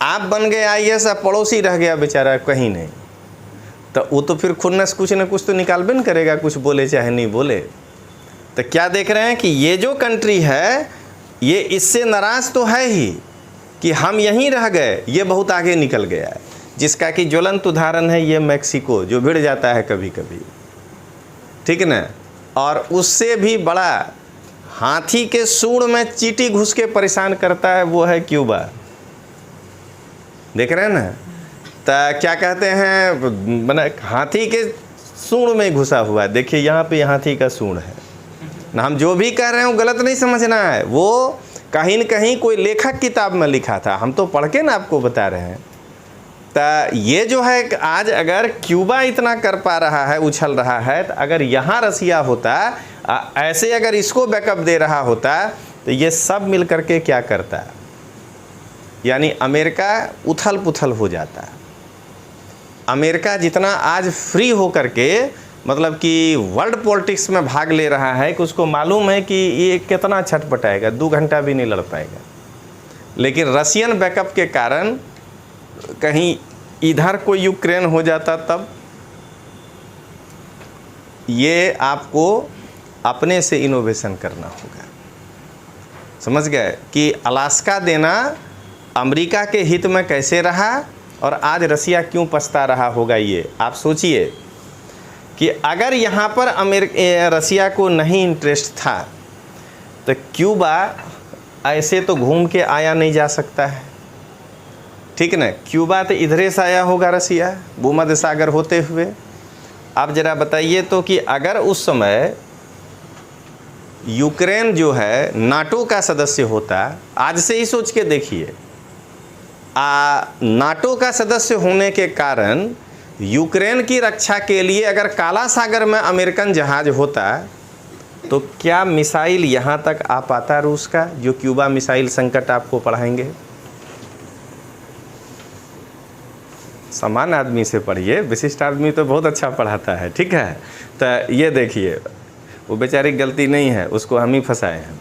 आप बन गए IAS, पड़ोसी रह गया बेचारा कहीं नहीं, तो वो तो फिर खुन्नस कुछ न कुछ तो निकालबे न करेगा, कुछ बोले चाहे नहीं बोले। तो क्या देख रहे हैं कि ये जो कंट्री है ये इससे नाराज़ तो है ही कि हम यहीं रह गए, ये बहुत आगे निकल गया है। जिसका कि ज्वलंत उदाहरण है ये मैक्सिको, जो भिड़ जाता है कभी कभी, ठीक ना। और उससे भी बड़ा हाथी के सूंड में चींटी घुस के परेशान करता है, वो है क्यूबा, देख रहे हैं ना। तो क्या कहते हैं, मैंने हाथी के सूंड में घुसा हुआ है, देखिए यहाँ पे हाथी का सूंड है ना। हम जो भी कह रहे हैं वो गलत नहीं समझना है, वो कहीं न कहीं कोई लेखक किताब में लिखा था, हम तो पढ़ के ना आपको बता रहे हैं। तो ये जो है आज अगर क्यूबा इतना कर पा रहा है, उछल रहा है, तो अगर यहाँ रसिया होता ऐसे, अगर इसको बैकअप दे रहा होता, तो ये सब मिल करके क्या करता, यानी अमेरिका उथल पुथल हो जाता। अमेरिका जितना आज फ्री हो करके मतलब कि वर्ल्ड पॉलिटिक्स में भाग ले रहा है, कि उसको मालूम है कि ये कितना छटपटाएगा, 2 घंटा भी नहीं लड़ पाएगा। लेकिन रशियन बैकअप के कारण कहीं इधर कोई यूक्रेन हो जाता, तब ये आपको अपने से इनोवेशन करना होगा, समझ गए। कि अलास्का देना अमेरिका के हित में कैसे रहा और आज रसिया क्यों पछता रहा होगा, ये आप सोचिए। कि अगर यहाँ पर रसिया को नहीं इंटरेस्ट था तो क्यूबा ऐसे तो घूम के आया नहीं जा सकता है, ठीक ना। क्यूबा तो इधरे से आया होगा रसिया, भूमध्य सागर होते हुए। आप जरा बताइए तो कि अगर उस समय यूक्रेन जो है नाटो का सदस्य होता, आज से ही सोच के देखिए, नाटो का सदस्य होने के कारण यूक्रेन की रक्षा के लिए अगर काला सागर में अमेरिकन जहाज होता, तो क्या मिसाइल यहाँ तक आ पाता रूस का, जो क्यूबा मिसाइल संकट आपको पढ़ाएंगे। समान आदमी से पढ़िए, विशिष्ट आदमी तो बहुत अच्छा पढ़ाता है, ठीक है। तो ये देखिए, वो बेचारी गलती नहीं है, उसको हम ही फंसाए हैं,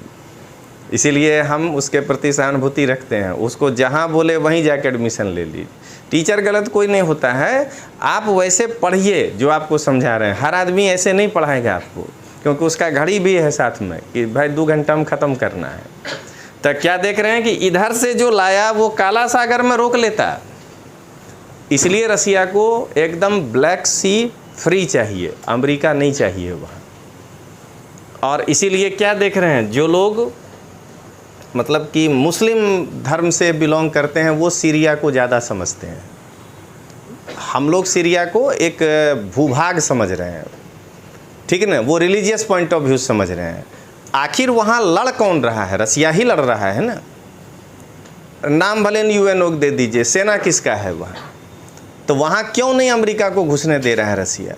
इसीलिए हम उसके प्रति सहानुभूति रखते हैं। उसको जहाँ बोले वहीं जाकर एडमिशन ले ली। टीचर गलत कोई नहीं होता है, आप वैसे पढ़िए जो आपको समझा रहे हैं। हर आदमी ऐसे नहीं पढ़ाएगा आपको, क्योंकि उसका घड़ी भी है साथ में कि भाई 2 घंटा में ख़त्म करना है। तो क्या देख रहे हैं कि इधर से जो लाया वो काला सागर में रोक लेता, इसलिए रसिया को एकदम ब्लैक सी फ्री चाहिए, अमेरिका नहीं चाहिए वहाँ। और इसीलिए क्या देख रहे हैं, जो लोग मतलब कि मुस्लिम धर्म से बिलोंग करते हैं वो सीरिया को ज़्यादा समझते हैं। हम लोग सीरिया को एक भूभाग समझ रहे हैं, ठीक है ना, वो रिलीजियस पॉइंट ऑफ व्यू समझ रहे हैं। आखिर वहाँ लड़ कौन रहा है, रसिया ही लड़ रहा है ना। नाम भले यूएनओ दे दीजिए, सेना किसका है वहाँ, तो वहाँ क्यों नहीं अमेरिका को घुसने दे रहा है रसिया,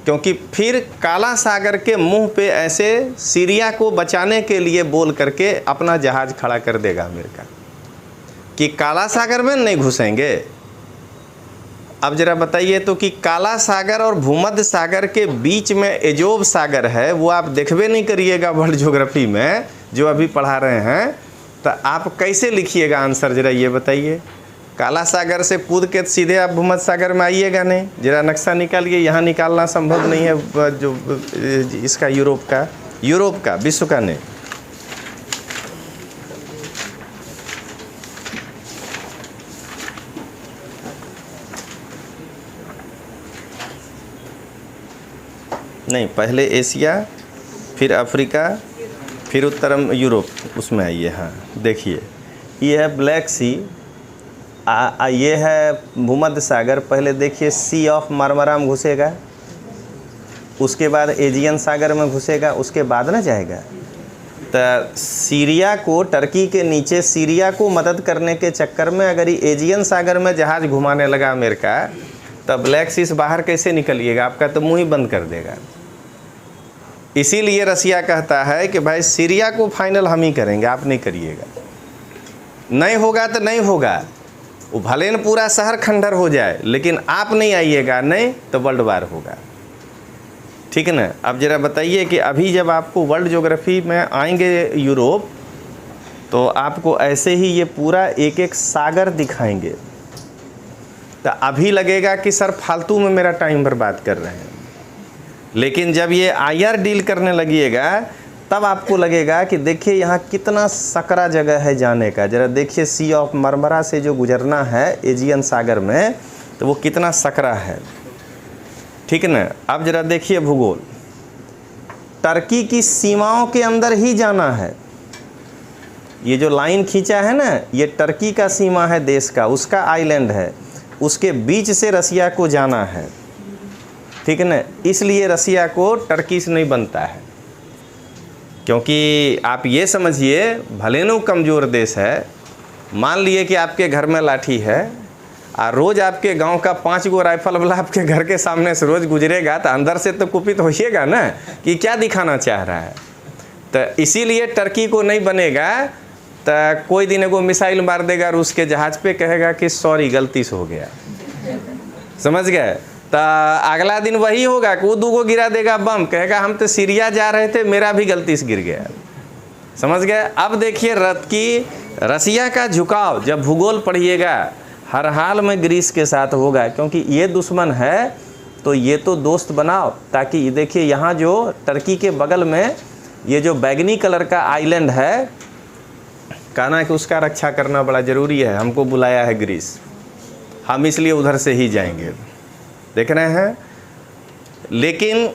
क्योंकि फिर काला सागर के मुंह पे ऐसे सीरिया को बचाने के लिए बोल करके अपना जहाज़ खड़ा कर देगा अमेरिका कि काला सागर में नहीं घुसेंगे। अब जरा बताइए तो कि काला सागर और भूमध्य सागर के बीच में एजोब सागर है, वो आप देखबे नहीं करिएगा वर्ल्ड ज्योग्राफी में जो अभी पढ़ा रहे हैं, तो आप कैसे लिखिएगा आंसर, जरा ये बताइए। काला सागर से कूद के सीधे आप भूमध्य सागर में आइएगा नहीं। जरा नक्शा निकालिए, यहाँ निकालना संभव नहीं है जो इसका यूरोप का विश्व का नहीं। नहीं, पहले एशिया, फिर अफ्रीका, फिर उत्तर यूरोप, उसमें आइए। हाँ देखिए, ये है ब्लैक सी, ये है भूमध्य सागर। पहले देखिए सी ऑफ मार्मरा में घुसेगा, उसके बाद एजियन सागर में घुसेगा, उसके बाद ना जाएगा। तो सीरिया को, टर्की के नीचे सीरिया को मदद करने के चक्कर में अगर ये एजियन सागर में जहाज़ घुमाने लगा अमेरिका, तब ब्लैक सी से बाहर कैसे निकलिएगा? आपका तो मुंह ही बंद कर देगा। इसीलिए रसिया कहता है कि भाई सीरिया को फाइनल हम ही करेंगे, आप नहीं करिएगा। नहीं होगा तो नहीं होगा, वो भले न पूरा शहर खंडर हो जाए, लेकिन आप नहीं आइएगा, नहीं तो वर्ल्ड वार होगा। ठीक है ना? अब जरा बताइए कि अभी जब आपको वर्ल्ड ज्योग्राफी में आएंगे यूरोप, तो आपको ऐसे ही ये पूरा एक एक सागर दिखाएंगे, तो अभी लगेगा कि सर फालतू में मेरा टाइम बर्बाद कर रहे हैं। लेकिन जब ये आईआर डील करने लगिएगा, तब आपको लगेगा कि देखिए यहाँ कितना सकरा जगह है जाने का। जरा देखिए सी ऑफ मार्मरा से जो गुजरना है एजियन सागर में, तो वो कितना सकरा है। ठीक है ना? अब जरा देखिए भूगोल, टर्की की सीमाओं के अंदर ही जाना है। ये जो लाइन खींचा है ना, ये टर्की का सीमा है देश का, उसका आइलैंड है, उसके बीच से रसिया को जाना है। ठीक है ना? इसलिए रसिया को टर्की से नहीं बनता है, क्योंकि आप ये समझिए भले न कमज़ोर देश है, मान लिए कि आपके घर में लाठी है और रोज़ आपके गांव का 5 गो राइफल वाला आपके घर के सामने से रोज़ गुजरेगा, तो अंदर से तो कुपित होइएगा ना कि क्या दिखाना चाह रहा है। तो इसीलिए टर्की को नहीं बनेगा। तो कोई दिन एगो मिसाइल मार देगा रूस के जहाज़ पे, कहेगा कि सॉरी गलती से हो गया, समझ गए? तो अगला दिन वही होगा कि वो 2 गो गिरा देगा बम, कहेगा हम तो सीरिया जा रहे थे, मेरा भी गलती से गिर गया, समझ गए? अब देखिए रसिया का झुकाव जब भूगोल पढ़िएगा, हर हाल में ग्रीस के साथ होगा, क्योंकि ये दुश्मन है तो ये तो दोस्त बनाओ। ताकि देखिए यहाँ जो टर्की के बगल में ये जो बैगनी कलर का आइलैंड है, कहना कि उसका रक्षा करना बड़ा ज़रूरी है। हमको बुलाया है ग्रीस, हम इसलिए उधर से ही जाएंगे, देख रहे हैं। लेकिन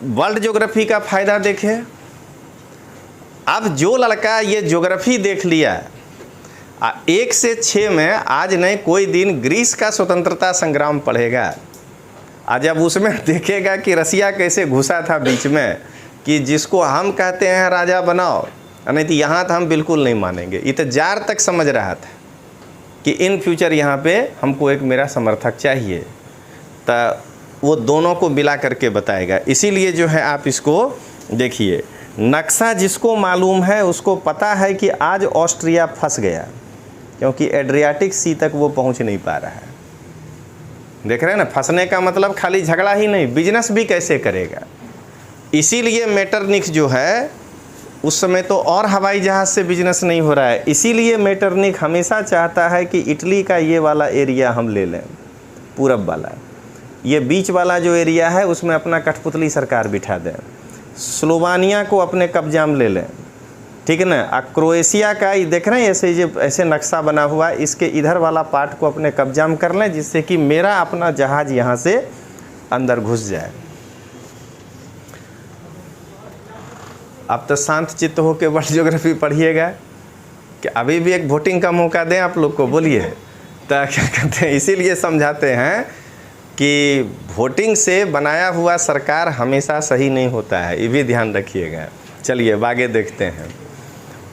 वर्ल्ड ज्योग्राफी का फ़ायदा देखें। अब जो लड़का ये ज्योग्राफी देख लिया, 1 से 6 में आज नहीं कोई दिन ग्रीस का स्वतंत्रता संग्राम पढ़ेगा, आज जब उसमें देखेगा कि रसिया कैसे घुसा था बीच में, कि जिसको हम कहते हैं राजा बनाओ, नहीं तो यहाँ तो हम बिल्कुल नहीं मानेंगे। ये तो जार तक समझ रहा था कि इन फ्यूचर यहाँ पे हमको एक मेरा समर्थक चाहिए, तो वो दोनों को मिला करके बताएगा। इसीलिए जो है आप इसको देखिए, नक्शा जिसको मालूम है उसको पता है कि आज ऑस्ट्रिया फंस गया, क्योंकि एड्रियाटिक सी तक वो पहुंच नहीं पा रहा है। देख रहे हैं ना? फंसने का मतलब खाली झगड़ा ही नहीं, बिजनेस भी कैसे करेगा। इसीलिए मेटरनिख जो है, उस समय तो और हवाई जहाज़ से बिजनेस नहीं हो रहा है, इसीलिए मेटरनिख हमेशा चाहता है कि इटली का ये वाला एरिया हम ले लें, पूरब वाला, ये बीच वाला जो एरिया है उसमें अपना कठपुतली सरकार बिठा दें, स्लोवानिया को अपने कब्जा में ले लें। ठीक है ना? क्रोएशिया का ये देख रहे हैं ऐसे नक्शा बना हुआ, इसके इधर वाला पार्ट को अपने कब्जा में कर लें, जिससे कि मेरा अपना जहाज़ यहाँ से अंदर घुस जाए। अब तो शांत चित्त हो के वर्ल्ड ज्योग्राफी पढ़िएगा कि अभी भी एक वोटिंग का मौका दें आप लोग को, बोलिए। तो क्या कहते हैं, इसीलिए समझाते हैं कि वोटिंग से बनाया हुआ सरकार हमेशा सही नहीं होता है, ये भी ध्यान रखिएगा। चलिए आगे देखते हैं।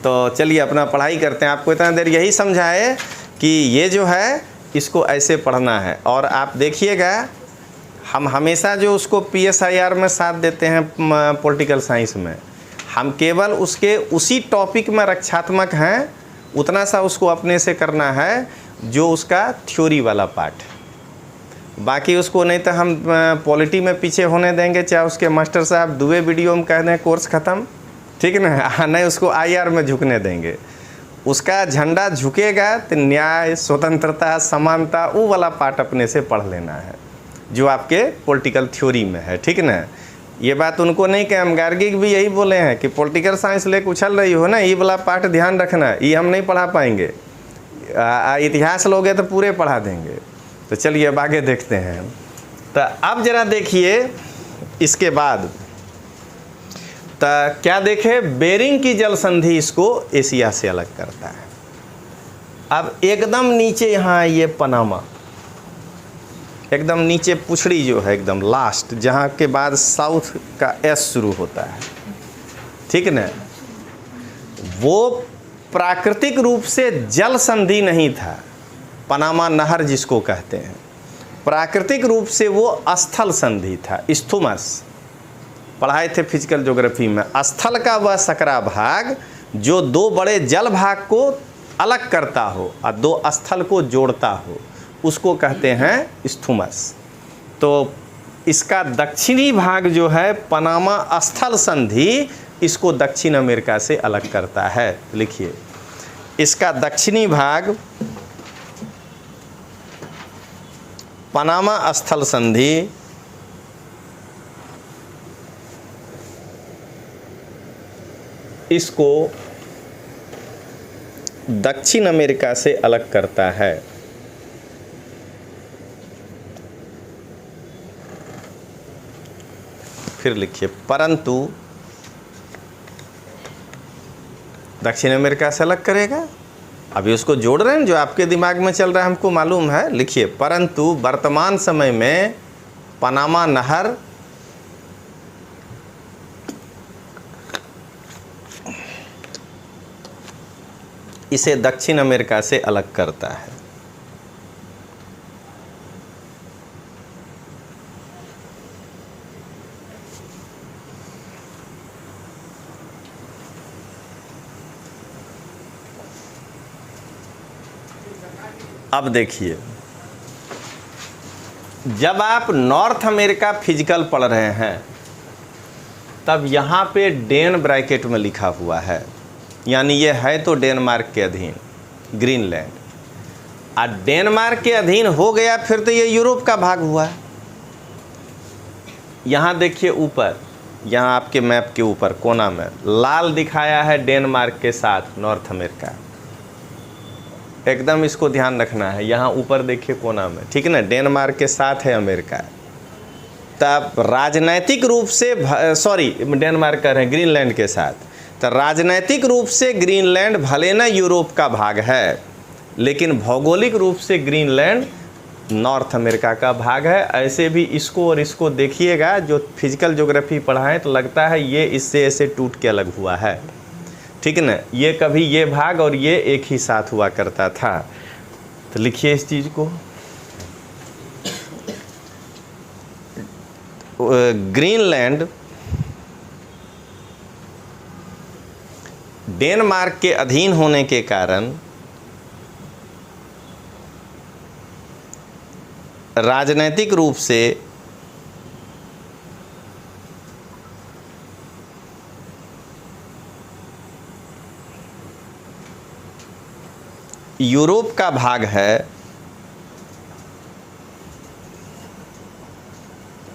तो चलिए अपना पढ़ाई करते हैं। आपको इतना देर यही समझाए कि ये जो है इसको ऐसे पढ़ना है, और आप देखिएगा हम हमेशा जो उसको PSIR में साथ देते हैं पॉलिटिकल साइंस में, हम केवल उसके उसी टॉपिक में रक्षात्मक हैं, उतना सा उसको अपने से करना है जो उसका थ्योरी वाला पार्ट। बाकी उसको नहीं तो हम पॉलिटी में पीछे होने देंगे, चाहे उसके मास्टर साहब 2 वीडियो में कह दें कोर्स ख़त्म, ठीक है ना, नहीं उसको IR में झुकने देंगे। उसका झंडा झुकेगा तो न्याय, स्वतंत्रता, समानता वो वाला पार्ट अपने से पढ़ लेना है जो आपके पॉलिटिकल थ्योरी में है, ठीक ना। ये बात उनको नहीं कि हम गार्गिक भी यही बोले हैं कि पॉलिटिकल साइंस लेके उछल रही हो ना, ये वाला पार्ट ध्यान रखना, ये हम नहीं पढ़ा पाएंगे, इतिहास लोगे तो पूरे पढ़ा देंगे। तो चलिए अब आगे देखते हैं। तो अब जरा देखिए इसके बाद तो क्या देखे, बेरिंग की जल संधि इसको एशिया से अलग करता है। अब एकदम नीचे यहाँ ये पनामा, एकदम नीचे पुछड़ी जो है एकदम लास्ट, जहाँ के बाद साउथ का एस शुरू होता है, ठीक ना। वो प्राकृतिक रूप से जल संधि नहीं था, पनामा नहर जिसको कहते हैं, प्राकृतिक रूप से वो स्थल संधि था, स्थुमस। पढ़ाए थे फिजिकल ज्योग्राफी में, स्थल का वह सकरा भाग जो दो बड़े जल भाग को अलग करता हो और दो स्थल को जोड़ता हो, उसको कहते हैं स्थुमस। तो इसका दक्षिणी भाग जो है पनामा स्थल संधि, इसको दक्षिण अमेरिका से अलग करता है। लिखिए इसका दक्षिणी भाग पनामा स्थल संधि इसको दक्षिण अमेरिका से अलग करता है। फिर लिखिए परंतु दक्षिण अमेरिका से अलग करेगा, अभी उसको जोड़ रहे हैं, जो आपके दिमाग में चल रहा है हमको मालूम है। लिखिए परंतु वर्तमान समय में पनामा नहर इसे दक्षिण अमेरिका से अलग करता है। अब देखिए, जब आप नॉर्थ अमेरिका फिजिकल पढ़ रहे हैं तब यहाँ पे डेन ब्रैकेट में लिखा हुआ है, यानी ये है तो डेनमार्क के अधीन ग्रीनलैंड, और डेनमार्क के अधीन हो गया फिर तो ये यूरोप का भाग हुआ। यहाँ देखिए ऊपर, यहाँ आपके मैप के ऊपर कोना में लाल दिखाया है डेनमार्क के साथ नॉर्थ अमेरिका, एकदम इसको ध्यान रखना है। यहाँ ऊपर देखिए कोना में, ठीक है ना, डेनमार्क के साथ है अमेरिका। तब राजनैतिक रूप से डेनमार्क कर रहे हैं ग्रीनलैंड के साथ, तो राजनैतिक रूप से ग्रीनलैंड भले ना यूरोप का भाग है, लेकिन भौगोलिक रूप से ग्रीनलैंड नॉर्थ अमेरिका का भाग है। ऐसे भी इसको और इसको देखिएगा, जो फिजिकल ज्योग्राफी पढ़ाएं तो लगता है ये इससे ऐसे टूट के अलग हुआ है, ठीक है ना। ये कभी ये भाग और ये एक ही साथ हुआ करता था। तो लिखिए इस चीज़ को, ग्रीनलैंड डेनमार्क के अधीन होने के कारण राजनैतिक रूप से यूरोप का भाग है,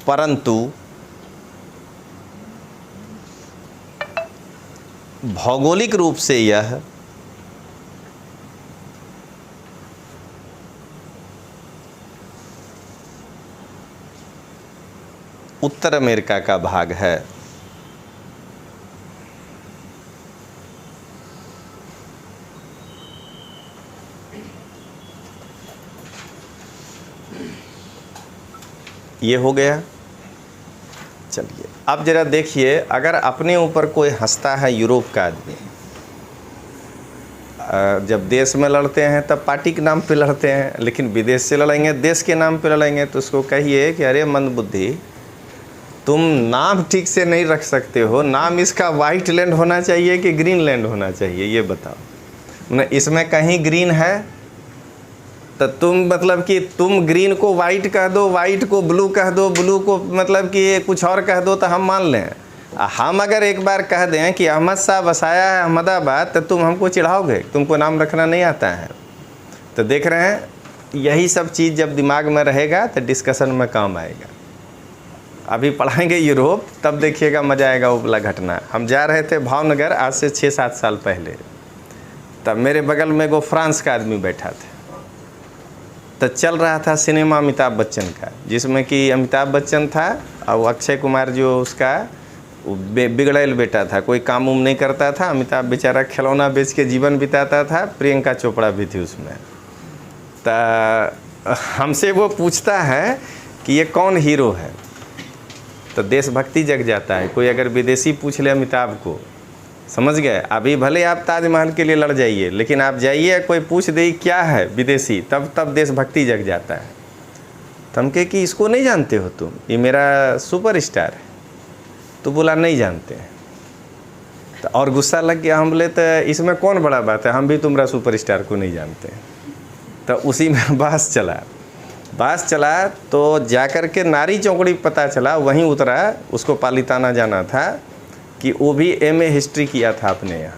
परंतु भौगोलिक रूप से यह उत्तर अमेरिका का भाग है। ये हो गया। चलिए अब जरा देखिए, अगर अपने ऊपर कोई हंसता है यूरोप का आदमी, जब देश में लड़ते हैं तब पार्टी के नाम पे लड़ते हैं, लेकिन विदेश से लड़ेंगे देश के नाम पे लड़ेंगे, तो उसको कहिए कि अरे मंदबुद्धि, तुम नाम ठीक से नहीं रख सकते हो, नाम इसका वाइट लैंड होना चाहिए कि ग्रीन लैंड होना चाहिए, ये बताओ ना। इसमें कहीं ग्रीन है तो तुम मतलब कि तुम ग्रीन को वाइट कह दो, वाइट को ब्लू कह दो, ब्लू को मतलब कि कुछ और कह दो तो हम मान लें, हम अगर एक बार कह दें कि अहमद शाह बसाया है अहमदाबाद, तो तुम हमको चिढ़ाओगे, तुमको नाम रखना नहीं आता है। तो देख रहे हैं, यही सब चीज़ जब दिमाग में रहेगा तो डिस्कशन में काम आएगा। अभी पढ़ाएंगे यूरोप, तब देखिएगा मज़ा आएगा वो वाला घटना। हम जा रहे थे भावनगर आज से 6-7 साल पहले, तब मेरे बगल में वो फ्रांस का आदमी बैठा था। तो चल रहा था सिनेमा अमिताभ बच्चन का, जिसमें कि अमिताभ बच्चन था और अक्षय कुमार जो उसका बिगड़ैल बेटा था, कोई काम उम नहीं करता था। अमिताभ बेचारा खिलौना बेच के जीवन बिताता था, प्रियंका चोपड़ा भी थी उसमें। तो हमसे वो पूछता है कि ये कौन हीरो है, तो देशभक्ति जग जाता है। कोई अगर विदेशी पूछ ले अमिताभ को, समझ गए, अभी भले आप ताजमहल के लिए लड़ जाइए, लेकिन आप जाइए कोई पूछ दे क्या है विदेशी, तब देशभक्ति जग जाता है। तो हम कहे कि इसको नहीं जानते हो तुम, ये मेरा सुपरस्टार है। तो बोला नहीं जानते। तो और गुस्सा लग गया। हम बोले तो इसमें कौन बड़ा बात है, हम भी तुम्हारा सुपरस्टार को नहीं जानते। तो उसी में बास चला तो जाकर के नारी चौकड़ी पता चला, वहीं उतरा। उसको पालीताना जाना था कि वो भी MA हिस्ट्री किया था अपने यहाँ,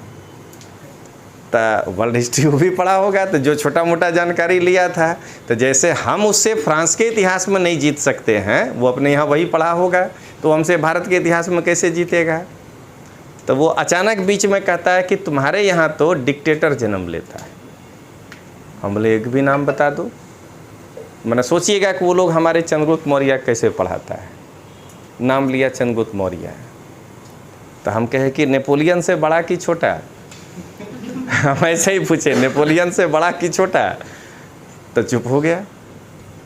तो वर्ल्ड हिस्ट्री वो भी पढ़ा होगा। तो जो छोटा मोटा जानकारी लिया था, तो जैसे हम उससे फ्रांस के इतिहास में नहीं जीत सकते हैं, वो अपने यहाँ वही पढ़ा होगा, तो हमसे भारत के इतिहास में कैसे जीतेगा। तो वो अचानक बीच में कहता है कि तुम्हारे यहाँ तो डिक्टेटर जन्म लेता है। हम बोले एक भी नाम बता दो। मैंने सोचिएगा कि वो लोग हमारे चंद्रगुप्त मौर्य कैसे पढ़ाता है। नाम लिया चंद्रगुप्त मौर्य। तो हम कहे कि नेपोलियन से बड़ा कि छोटा। हम ऐसे ही पूछे, नेपोलियन से बड़ा कि छोटा। तो चुप हो गया।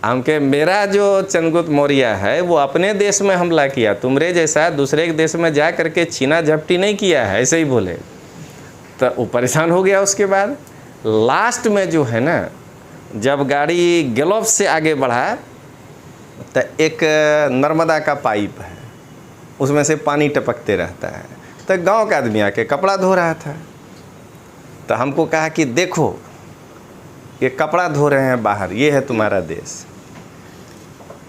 हम कहे मेरा जो चंद्रगुप्त मौर्य है वो अपने देश में हमला किया, तुम्हारे जैसा दूसरे के देश में जा करके छीना झपटी नहीं किया है, ऐसे ही बोले। तो वो परेशान हो गया। उसके बाद लास्ट में जो है ना, जब गाड़ी गैलोप से आगे बढ़ा, तो एक नर्मदा का पाइप है, उसमें से पानी टपकते रहता है। तो गांव का आदमी आके कपड़ा धो रहा था। तो हमको कहा कि देखो ये कपड़ा धो रहे हैं बाहर, ये है तुम्हारा देश।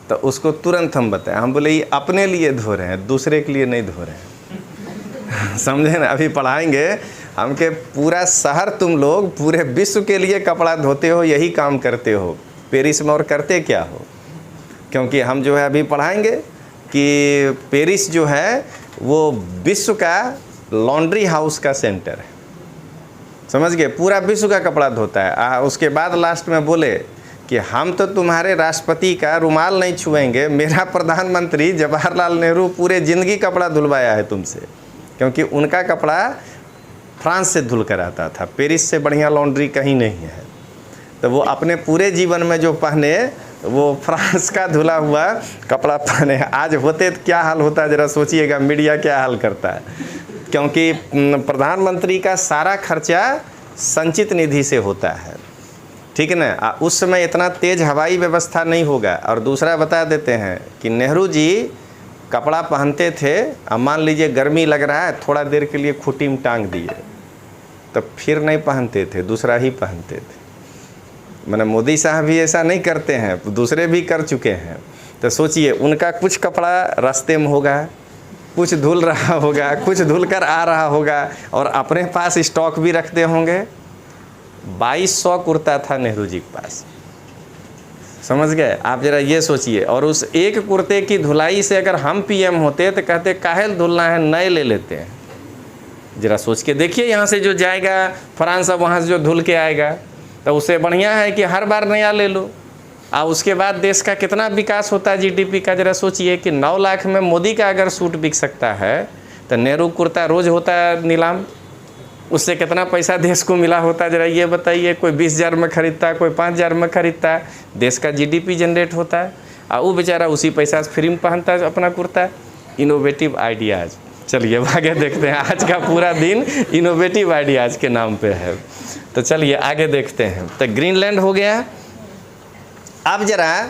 तो उसको तुरंत हम बताए, हम बोले ये अपने लिए धो रहे हैं, दूसरे के लिए नहीं धो रहे हैं। समझे ना, अभी पढ़ाएंगे हम के पूरा शहर तुम लोग पूरे विश्व के लिए कपड़ा धोते हो, यही काम करते हो पेरिस में, और करते क्या हो। क्योंकि हम जो है अभी पढ़ाएंगे कि पेरिस जो है वो विश्व का लॉन्ड्री हाउस का सेंटर है, समझ गए, पूरा विश्व का कपड़ा धोता है। उसके बाद लास्ट में बोले कि हम तो तुम्हारे राष्ट्रपति का रुमाल नहीं छुएंगे, मेरा प्रधानमंत्री जवाहरलाल नेहरू पूरे ज़िंदगी कपड़ा धुलवाया है तुमसे, क्योंकि उनका कपड़ा फ्रांस से धुल कर आता था, पेरिस से बढ़िया लॉन्ड्री कहीं नहीं है। तो वो अपने पूरे जीवन में जो पहने वो फ्रांस का धुला हुआ कपड़ा पहने। आज होते तो क्या हाल होता है, ज़रा सोचिएगा, मीडिया क्या हाल करता है। क्योंकि प्रधानमंत्री का सारा खर्चा संचित निधि से होता है, ठीक है ना। उस समय इतना तेज़ हवाई व्यवस्था नहीं होगा। और दूसरा बता देते हैं कि नेहरू जी कपड़ा पहनते थे, अब मान लीजिए गर्मी लग रहा है, थोड़ा देर के लिए खूंटी में टांग दिए, तो फिर नहीं पहनते थे, दूसरा ही पहनते थे। मैंने मोदी साहब भी ऐसा नहीं करते हैं, दूसरे भी कर चुके हैं। तो सोचिए, उनका कुछ कपड़ा रास्ते में होगा, कुछ धुल रहा होगा, कुछ धुल कर आ रहा होगा, और अपने पास स्टॉक भी रखते होंगे। 2200 कुर्ता था नेहरू जी के पास, समझ गए आप, जरा ये सोचिए। और उस एक कुर्ते की धुलाई से अगर हम PM होते तो कहते काहे धुलना है, नए ले लेते हैं। जरा सोच के देखिए, यहाँ से जो जाएगा फ्रांस, अब वहाँ से जो धुल के आएगा, तो उससे बढ़िया है कि हर बार नया ले लो। और उसके बाद देश का कितना विकास होता है GDP का। जरा सोचिए कि 9 लाख में मोदी का अगर सूट बिक सकता है, तो नेहरू कुर्ता रोज़ होता है नीलाम, उससे कितना पैसा देश को मिला होता, जरा ये बताइए। कोई 20,000 में खरीदता है, कोई 5,000 में खरीदता है, देश का GDP जनरेट होता है, और वो बेचारा उसी पैसा से फ्री में पहनता है अपना कुर्ता। Innovative ideas. चलिए आगे देखते हैं, आज का पूरा दिन इनोवेटिव आइडियाज़ के नाम पे है। तो चलिए आगे देखते हैं। तो ग्रीनलैंड हो गया। अब जरा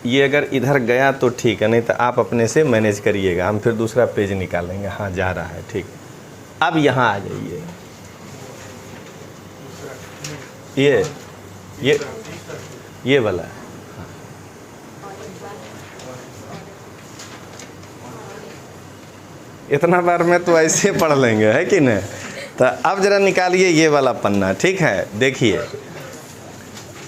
ये अगर इधर गया तो ठीक है, नहीं तो आप अपने से मैनेज करिएगा, हम फिर दूसरा पेज निकालेंगे। हाँ जा रहा है, ठीक। अब यहाँ आ जाइए, ये वाला इतना बार में तो ऐसे पढ़ लेंगे, है कि नहीं। तो अब जरा निकालिए ये वाला पन्ना, ठीक है। देखिए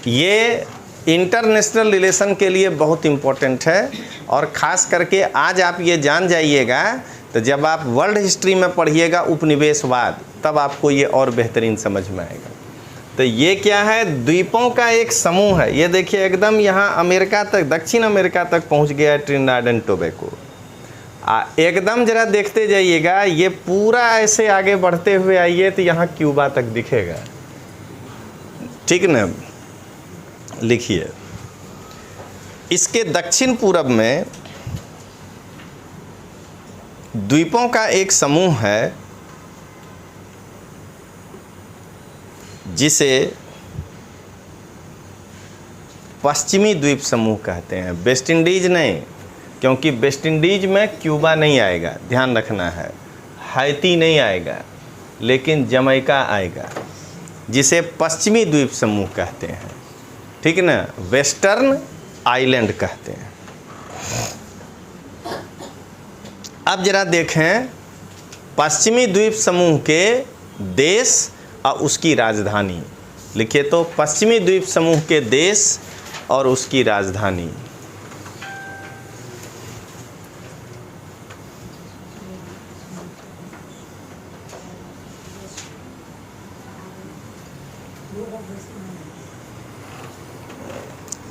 ये इंटरनेशनल रिलेशन के लिए बहुत इम्पोर्टेंट है, और ख़ास करके आज आप ये जान जाइएगा, तो जब आप वर्ल्ड हिस्ट्री में पढ़िएगा उपनिवेशवाद, तब आपको ये और बेहतरीन समझ में आएगा। तो ये क्या है, द्वीपों का एक समूह है। ये देखिए एकदम यहाँ अमेरिका तक, दक्षिण अमेरिका तक पहुँच गया है ट्रिनिडाड एंड टोबैगो। एकदम जरा देखते जाइएगा, ये पूरा ऐसे आगे बढ़ते हुए आइए तो यहाँ क्यूबा तक दिखेगा, ठीक ना। लिखिए इसके दक्षिण पूरब में द्वीपों का एक समूह है जिसे पश्चिमी द्वीप समूह कहते हैं। वेस्ट इंडीज नहीं, क्योंकि वेस्ट इंडीज में क्यूबा नहीं आएगा, ध्यान रखना है। हैती नहीं आएगा, लेकिन जमैका आएगा, जिसे पश्चिमी द्वीप समूह कहते हैं, ठीक ना। वेस्टर्न आइलैंड कहते हैं। अब जरा देखें पश्चिमी द्वीप समूह के देश और उसकी राजधानी। लिखिए तो पश्चिमी द्वीप समूह के देश और उसकी राजधानी।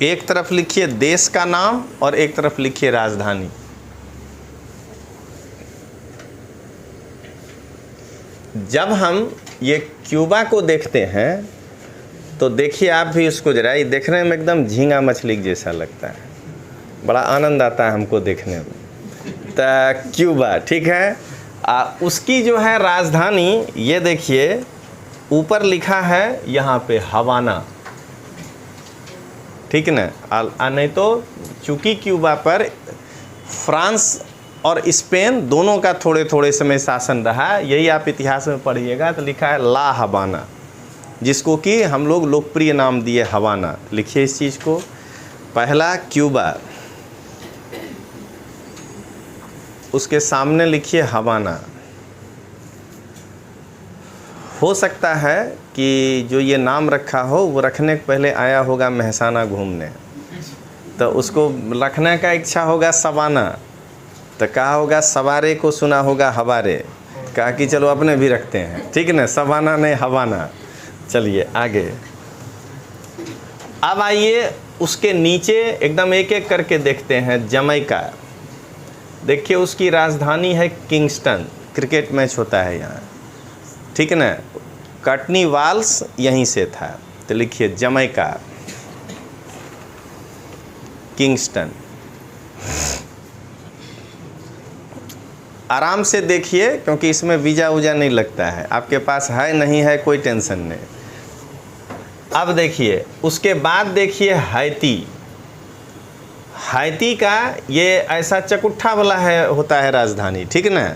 एक तरफ लिखिए देश का नाम और एक तरफ लिखिए राजधानी। जब हम ये क्यूबा को देखते हैं तो देखिए आप भी उसको जरा, ये देखने में एकदम झींगा मछली जैसा लगता है, बड़ा आनंद आता है हमको देखने में। तो क्यूबा, ठीक है। उसकी जो है राजधानी, ये देखिए ऊपर लिखा है यहाँ पे हवाना, ठीक ना। नहीं तो चूंकि क्यूबा पर फ्रांस और स्पेन दोनों का थोड़े थोड़े समय शासन रहा, यही आप इतिहास में पढ़िएगा तो लिखा है ला हवाना, जिसको कि हम लोग लोकप्रिय नाम दिए हवाना। लिखिए इस चीज़ को, पहला क्यूबा, उसके सामने लिखिए हवाना। हो सकता है कि जो ये नाम रखा हो वो रखने के पहले आया होगा मेहसाना घूमने, तो उसको रखने का इच्छा होगा सवाना, तो कहा होगा सवारे को सुना होगा हवारे, कहा कि चलो अपने भी रखते हैं, ठीक ना। सवाना नहीं हवाना। चलिए आगे। अब आइए उसके नीचे एकदम एक एक करके देखते हैं। जमैका, देखिए उसकी राजधानी है किंगस्टन, क्रिकेट मैच होता है यहाँ, ठीक ना। कटनी वाल्स यहीं से था, तो लिखिए जमैका, किंगस्टन। आराम से देखिए क्योंकि इसमें वीज़ा वूजा नहीं लगता है, आपके पास है नहीं है कोई टेंशन नहीं। अब देखिए उसके बाद देखिए हैती। हैती का ये ऐसा चकुट्ठा वाला है, होता है राजधानी, ठीक ना।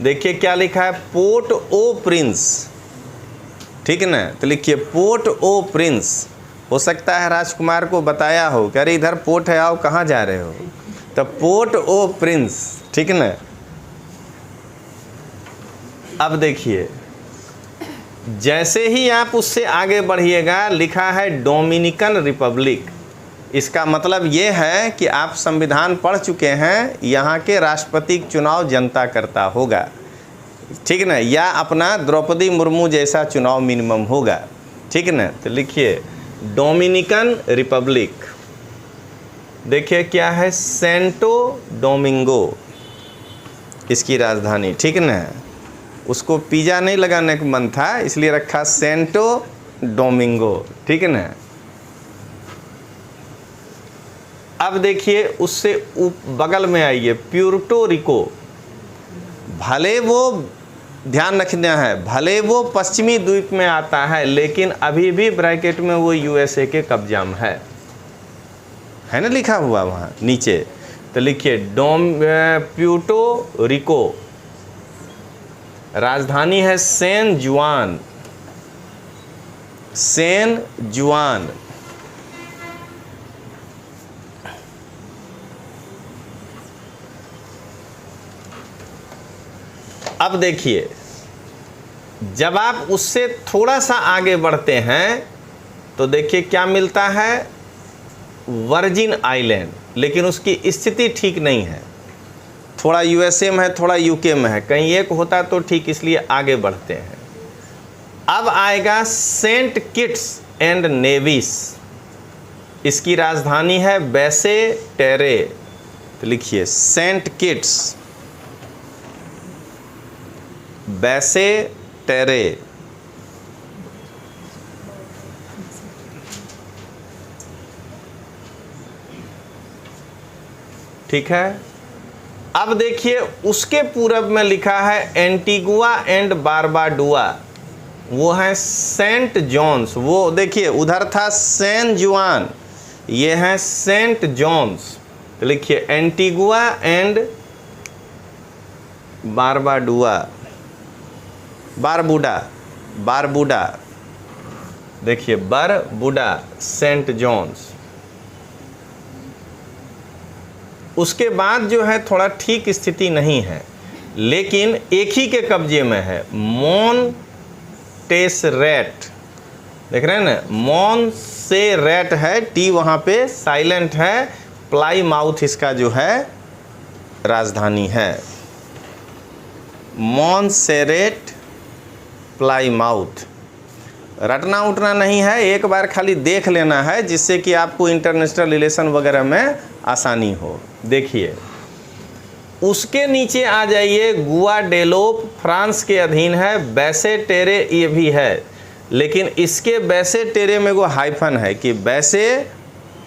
देखिए क्या लिखा है, पोर्ट ओ प्रिंस, ठीक ना। तो लिखिए पोर्ट ओ प्रिंस। हो सकता है राजकुमार को बताया हो कि अरे इधर पोर्ट है, आओ कहाँ जा रहे हो, तो पोर्ट ओ प्रिंस, ठीक ना। अब देखिए जैसे ही आप उससे आगे बढ़िएगा लिखा है डोमिनिकन रिपब्लिक। इसका मतलब ये है कि आप संविधान पढ़ चुके हैं, यहाँ के राष्ट्रपति चुनाव जनता करता होगा, ठीक ना, या अपना द्रौपदी मुर्मू जैसा चुनाव मिनिमम होगा, ठीक ना। तो लिखिए डोमिनिकन रिपब्लिक। देखिए क्या है, सेंटो डोमिंगो इसकी राजधानी, ठीक ना। उसको पिज़्ज़ा नहीं लगाने का मन था इसलिए रखा सेंटो डोमिंगो, ठीक है ना। अब देखिए उससे बगल में आइए प्यूर्टो रिको। भले वो, ध्यान रखना है, भले वो पश्चिमी द्वीप में आता है लेकिन अभी भी ब्रैकेट में वो यूएसए के कब्जा में है ना, लिखा हुआ वहाँ नीचे। तो लिखिए प्यूर्टो रिको, राजधानी है सैन जुआन, सैन जुआन। अब देखिए, जब आप उससे थोड़ा सा आगे बढ़ते हैं तो देखिए क्या मिलता है, वर्जिन आइलैंड, लेकिन उसकी स्थिति ठीक नहीं है, थोड़ा यूएसए में है, थोड़ा यूके में है, कहीं एक होता तो ठीक, इसलिए आगे बढ़ते हैं। अब आएगा सेंट किट्स एंड नेविस, इसकी राजधानी है बैसे टेरे, तो लिखिए सेंट किट्स, बैसे टेरे। ठीक है। अब देखिए उसके पूरब में लिखा है एंटीगुआ एंड बारबाडुआ, वो है सेंट जॉन्स, वो देखिए उधर था सैन जुआन, ये है सेंट जॉन्स, तो लिखिए एंटीगुआ एंड बारबाडुआ, बारबुडा, बारबुडा, देखिए बारबुडा, सेंट जॉन्स। उसके बाद जो है थोड़ा ठीक स्थिति नहीं है, लेकिन एक ही के कब्जे में है, मोंटेसरेट, देख रहे हैं ना, मोंसेरेट है, टी वहाँ पे साइलेंट है, प्लाईमाउथ इसका जो है राजधानी है, मोंसेरेट प्लाईमाउथ। रटना उठना नहीं है, एक बार खाली देख लेना है, जिससे कि आपको इंटरनेशनल रिलेशन वगैरह में आसानी हो। देखिए उसके नीचे आ जाइए, गुआडेलोप फ्रांस के अधीन है, बैसे टेरे ये भी है, लेकिन इसके बैसे टेरे में वो हाइफन है कि बैसे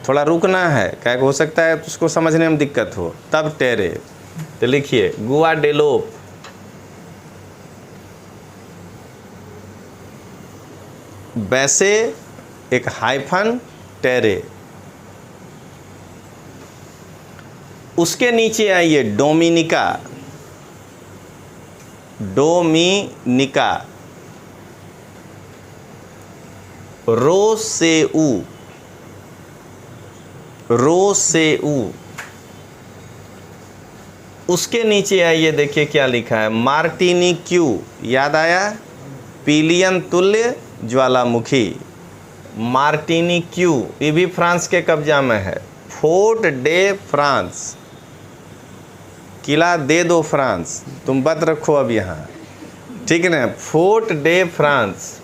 थोड़ा रुकना है, क्या हो सकता है उसको समझने में दिक्कत हो, तब टेरे, तो लिखिए गुआडेलोप, बैसे एक हाइफन टेरे। उसके नीचे आइए डोमिनिका, डोमिनिका, रोसेऊ, रोसेऊ। उसके नीचे आइए, देखिए क्या लिखा है, मार्टिनिक्यू, याद आया, पिलियन तुल्य ज्वालामुखी, मार्टिनिक्यू, ये भी फ्रांस के कब्जा में है, फोर्ट डे फ्रांस, किला दे दो फ्रांस, तुम बत रखो अब यहाँ, ठीक है ना, Fort de France.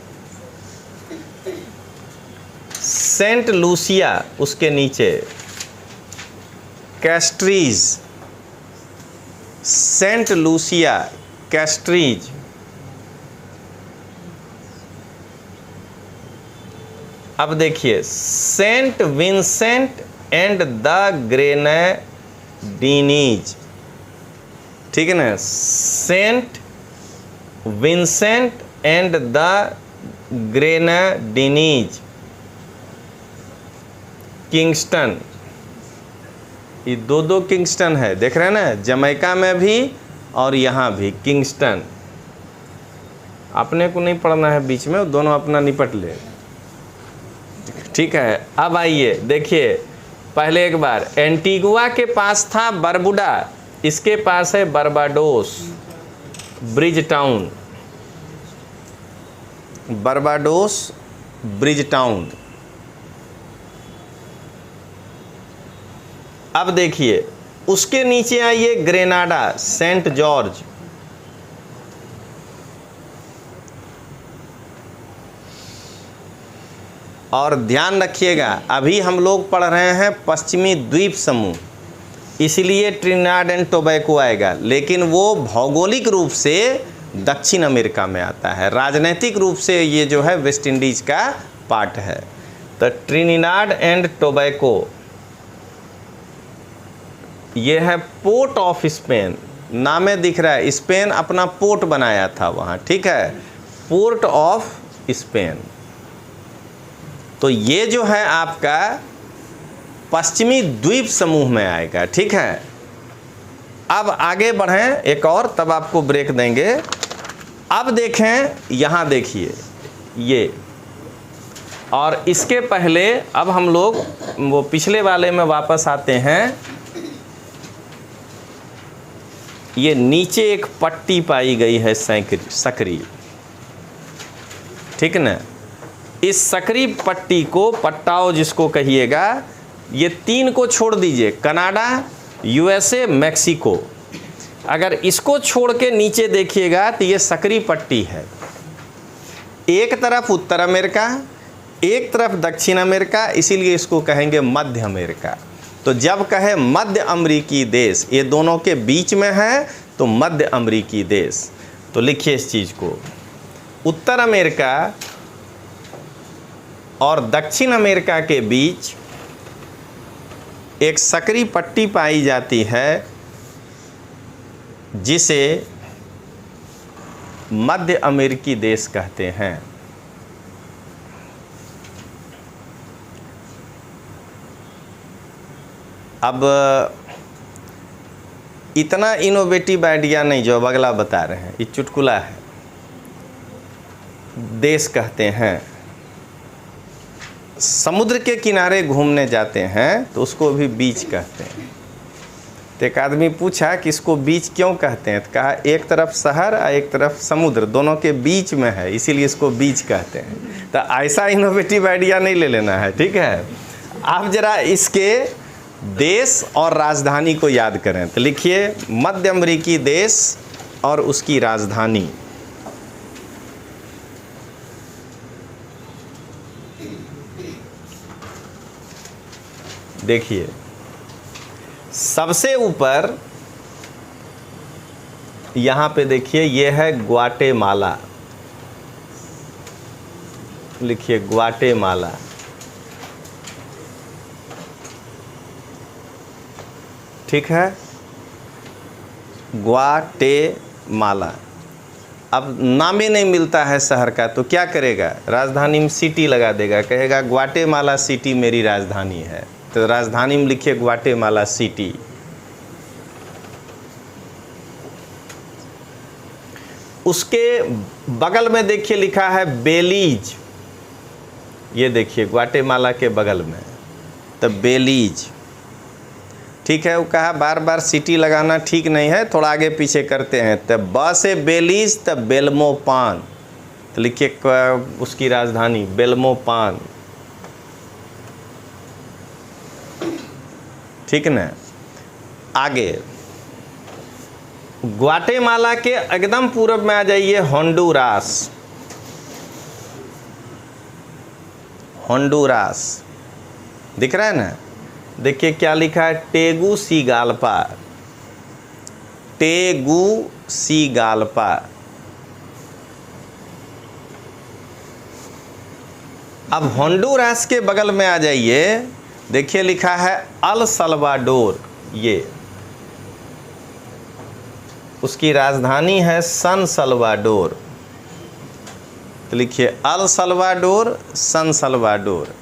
Saint Lucia उसके नीचे, कैस्ट्रीज, सेंट लूसिया, कैस्ट्रीज। अब देखिए Saint Vincent and the Grenadines, ठीक है ना, Saint Vincent and the Grenadines, Kingstown, ये दो किंगस्टन है, देख रहे हैं ना, जमैका में भी और यहाँ भी किंगस्टन। अपने को नहीं पढ़ना है बीच में, दोनों अपना निपट ले, ठीक है। अब आइए देखिए, पहले एक बार एंटीगुआ के पास था बरबुडा, इसके पास है Barbados, bridge town, Barbados bridge town. अब देखिए उसके नीचे आइए ग्रेनाडा, सेंट जॉर्ज, और ध्यान रखिएगा अभी हम लोग पढ़ रहे हैं पश्चिमी द्वीप समूह, इसलिए ट्रिनिडाद एंड टोबैको आएगा, लेकिन वो भौगोलिक रूप से दक्षिण अमेरिका में आता है, राजनीतिक रूप से ये जो है वेस्ट इंडीज का पार्ट है। तो ट्रिनिडाद एंड टोबैको ये है पोर्ट ऑफ स्पेन, नाम में दिख रहा है, स्पेन अपना पोर्ट बनाया था वहाँ, ठीक है, पोर्ट ऑफ स्पेन। तो ये जो है आपका पश्चिमी द्वीप समूह में आएगा, ठीक है। अब आगे बढ़ें एक और, तब आपको ब्रेक देंगे। अब देखें, यहाँ देखिए ये, और इसके पहले अब हम लोग वो पिछले वाले में वापस आते हैं। ये नीचे एक पट्टी पाई गई है सक्रिय, ठीक ना। इस सक्रिय पट्टी को, पट्टाओ जिसको कहिएगा, ये 3 को छोड़ दीजिए, कनाडा, यूएसए, मैक्सिको। अगर इसको छोड़ के नीचे देखिएगा तो ये सक्रिय पट्टी है। एक तरफ उत्तर अमेरिका, एक तरफ दक्षिण अमेरिका, इसीलिए इसको कहेंगे मध्य अमेरिका। तो जब कहे मध्य अमेरिकी देश, ये दोनों के बीच में है, तो मध्य अमेरिकी देश। तो लिखिए इस चीज़ को, उत्तर अमेरिका और दक्षिण अमेरिका के बीच एक सक्रिय पट्टी पाई जाती है जिसे मध्य अमेरिकी देश कहते हैं। अब इतना इनोवेटिव आइडिया नहीं जो अब अगला बता रहे हैं, ये चुटकुला है। देश कहते हैं, समुद्र के किनारे घूमने जाते हैं तो उसको भी बीच कहते हैं। तो एक आदमी पूछा कि इसको बीच क्यों कहते हैं, तो कहा एक तरफ शहर और एक तरफ समुद्र, दोनों के बीच में है, इसीलिए इसको बीच कहते हैं। तो ऐसा इनोवेटिव आइडिया नहीं ले लेना है, ठीक है। आप जरा इसके देश और राजधानी को याद करें। तो लिखिए मध्य अमेरिकी देश और उसकी राजधानी। देखिए सबसे ऊपर यहाँ पे देखिए, ये है ग्वाटेमाला। लिखिए ग्वाटेमाला। ठीक है, ग्वाटेमाला। अब नाम ही नहीं मिलता है शहर का, तो क्या करेगा, राजधानी में सिटी लगा देगा, कहेगा ग्वाटेमाला सिटी मेरी राजधानी है। तो राजधानी में लिखिए ग्वाटेमाला सिटी। उसके बगल में देखिए लिखा है बेलीज। ये देखिए ग्वाटेमाला के बगल में, तो बेलीज। ठीक है, वो कहा बार बार सिटी लगाना ठीक नहीं है, थोड़ा आगे पीछे करते हैं। तो ब से बेलीज, तो बेल्मोपान। तो लिखिए उसकी राजधानी बेल्मोपान। ठीक ना। आगे ग्वाटेमाला के एकदम पूर्व में आ जाइए होंडुरास। होंडुरास दिख रहा है ना। देखिए क्या लिखा है, टेगुसिगाल्पा। टेगुसिगाल्पा। अब होंडुरास के बगल में आ जाइए, देखिए लिखा है अल सल्वाडोर। ये उसकी राजधानी है सन सल्वाडोर। तो लिखिए अल सल्वाडोर, सन सल्वाडोर।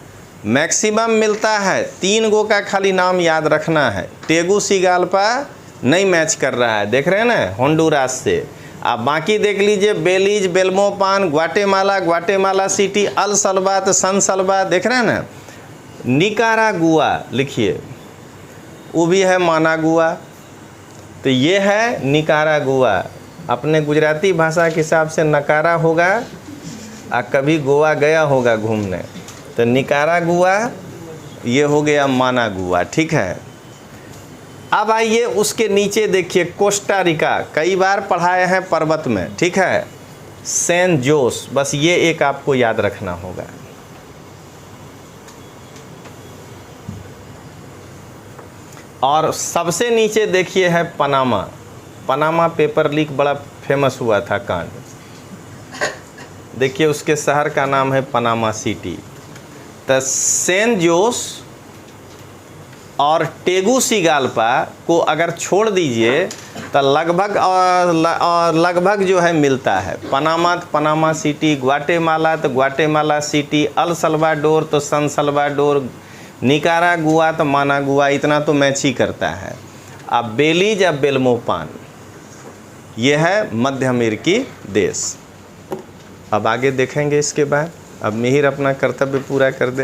मैक्सिमम मिलता है 3 गो का, खाली नाम याद रखना है। टेगुसिगाल्पा नहीं मैच कर रहा है, देख रहे हैं ना, होंडुरास से। आप बाकी देख लीजिए, बेलीज, बेल्मोपान, ग्वाटेमाला, ग्वाटेमाला सिटी, अल सल्वा, तो सन सल्वा, देख रहे हैं ना। निकारागुआ लिखिए, वो भी है मानागुआ। तो ये है निकारागुआ। अपने गुजराती भाषा के हिसाब से नकारा होगा, और कभी गोवा गया होगा घूमने, तो निकारागुआ ये हो गया मानागुआ। ठीक है, अब आइए उसके नीचे देखिए कोस्टा रिका। कई बार पढ़ाए हैं पर्वत में, ठीक है। सैन जोस, बस ये एक आपको याद रखना होगा। और सबसे नीचे देखिए है पनामा। पनामा पेपर लीक बड़ा फेमस हुआ था कांड। देखिए उसके शहर का नाम है पनामा सिटी। तो सैन जोस और टेगुसिगाल्पा को अगर छोड़ दीजिए तो लगभग जो है मिलता है। पनामा तो पनामा सिटी, ग्वाटेमाला तो ग्वाटेमाला सिटी, अल सल्वाडोर तो सन सल्वाडोर, निकारागुआ तो मानागुआ, इतना तो मैच ही करता है। अब बेलीज या बेल्मोपान, ये है मध्य अमेरिकी देश। अब आगे देखेंगे इसके बाद। अब मिहिर अपना कर्तव्य पूरा कर दे।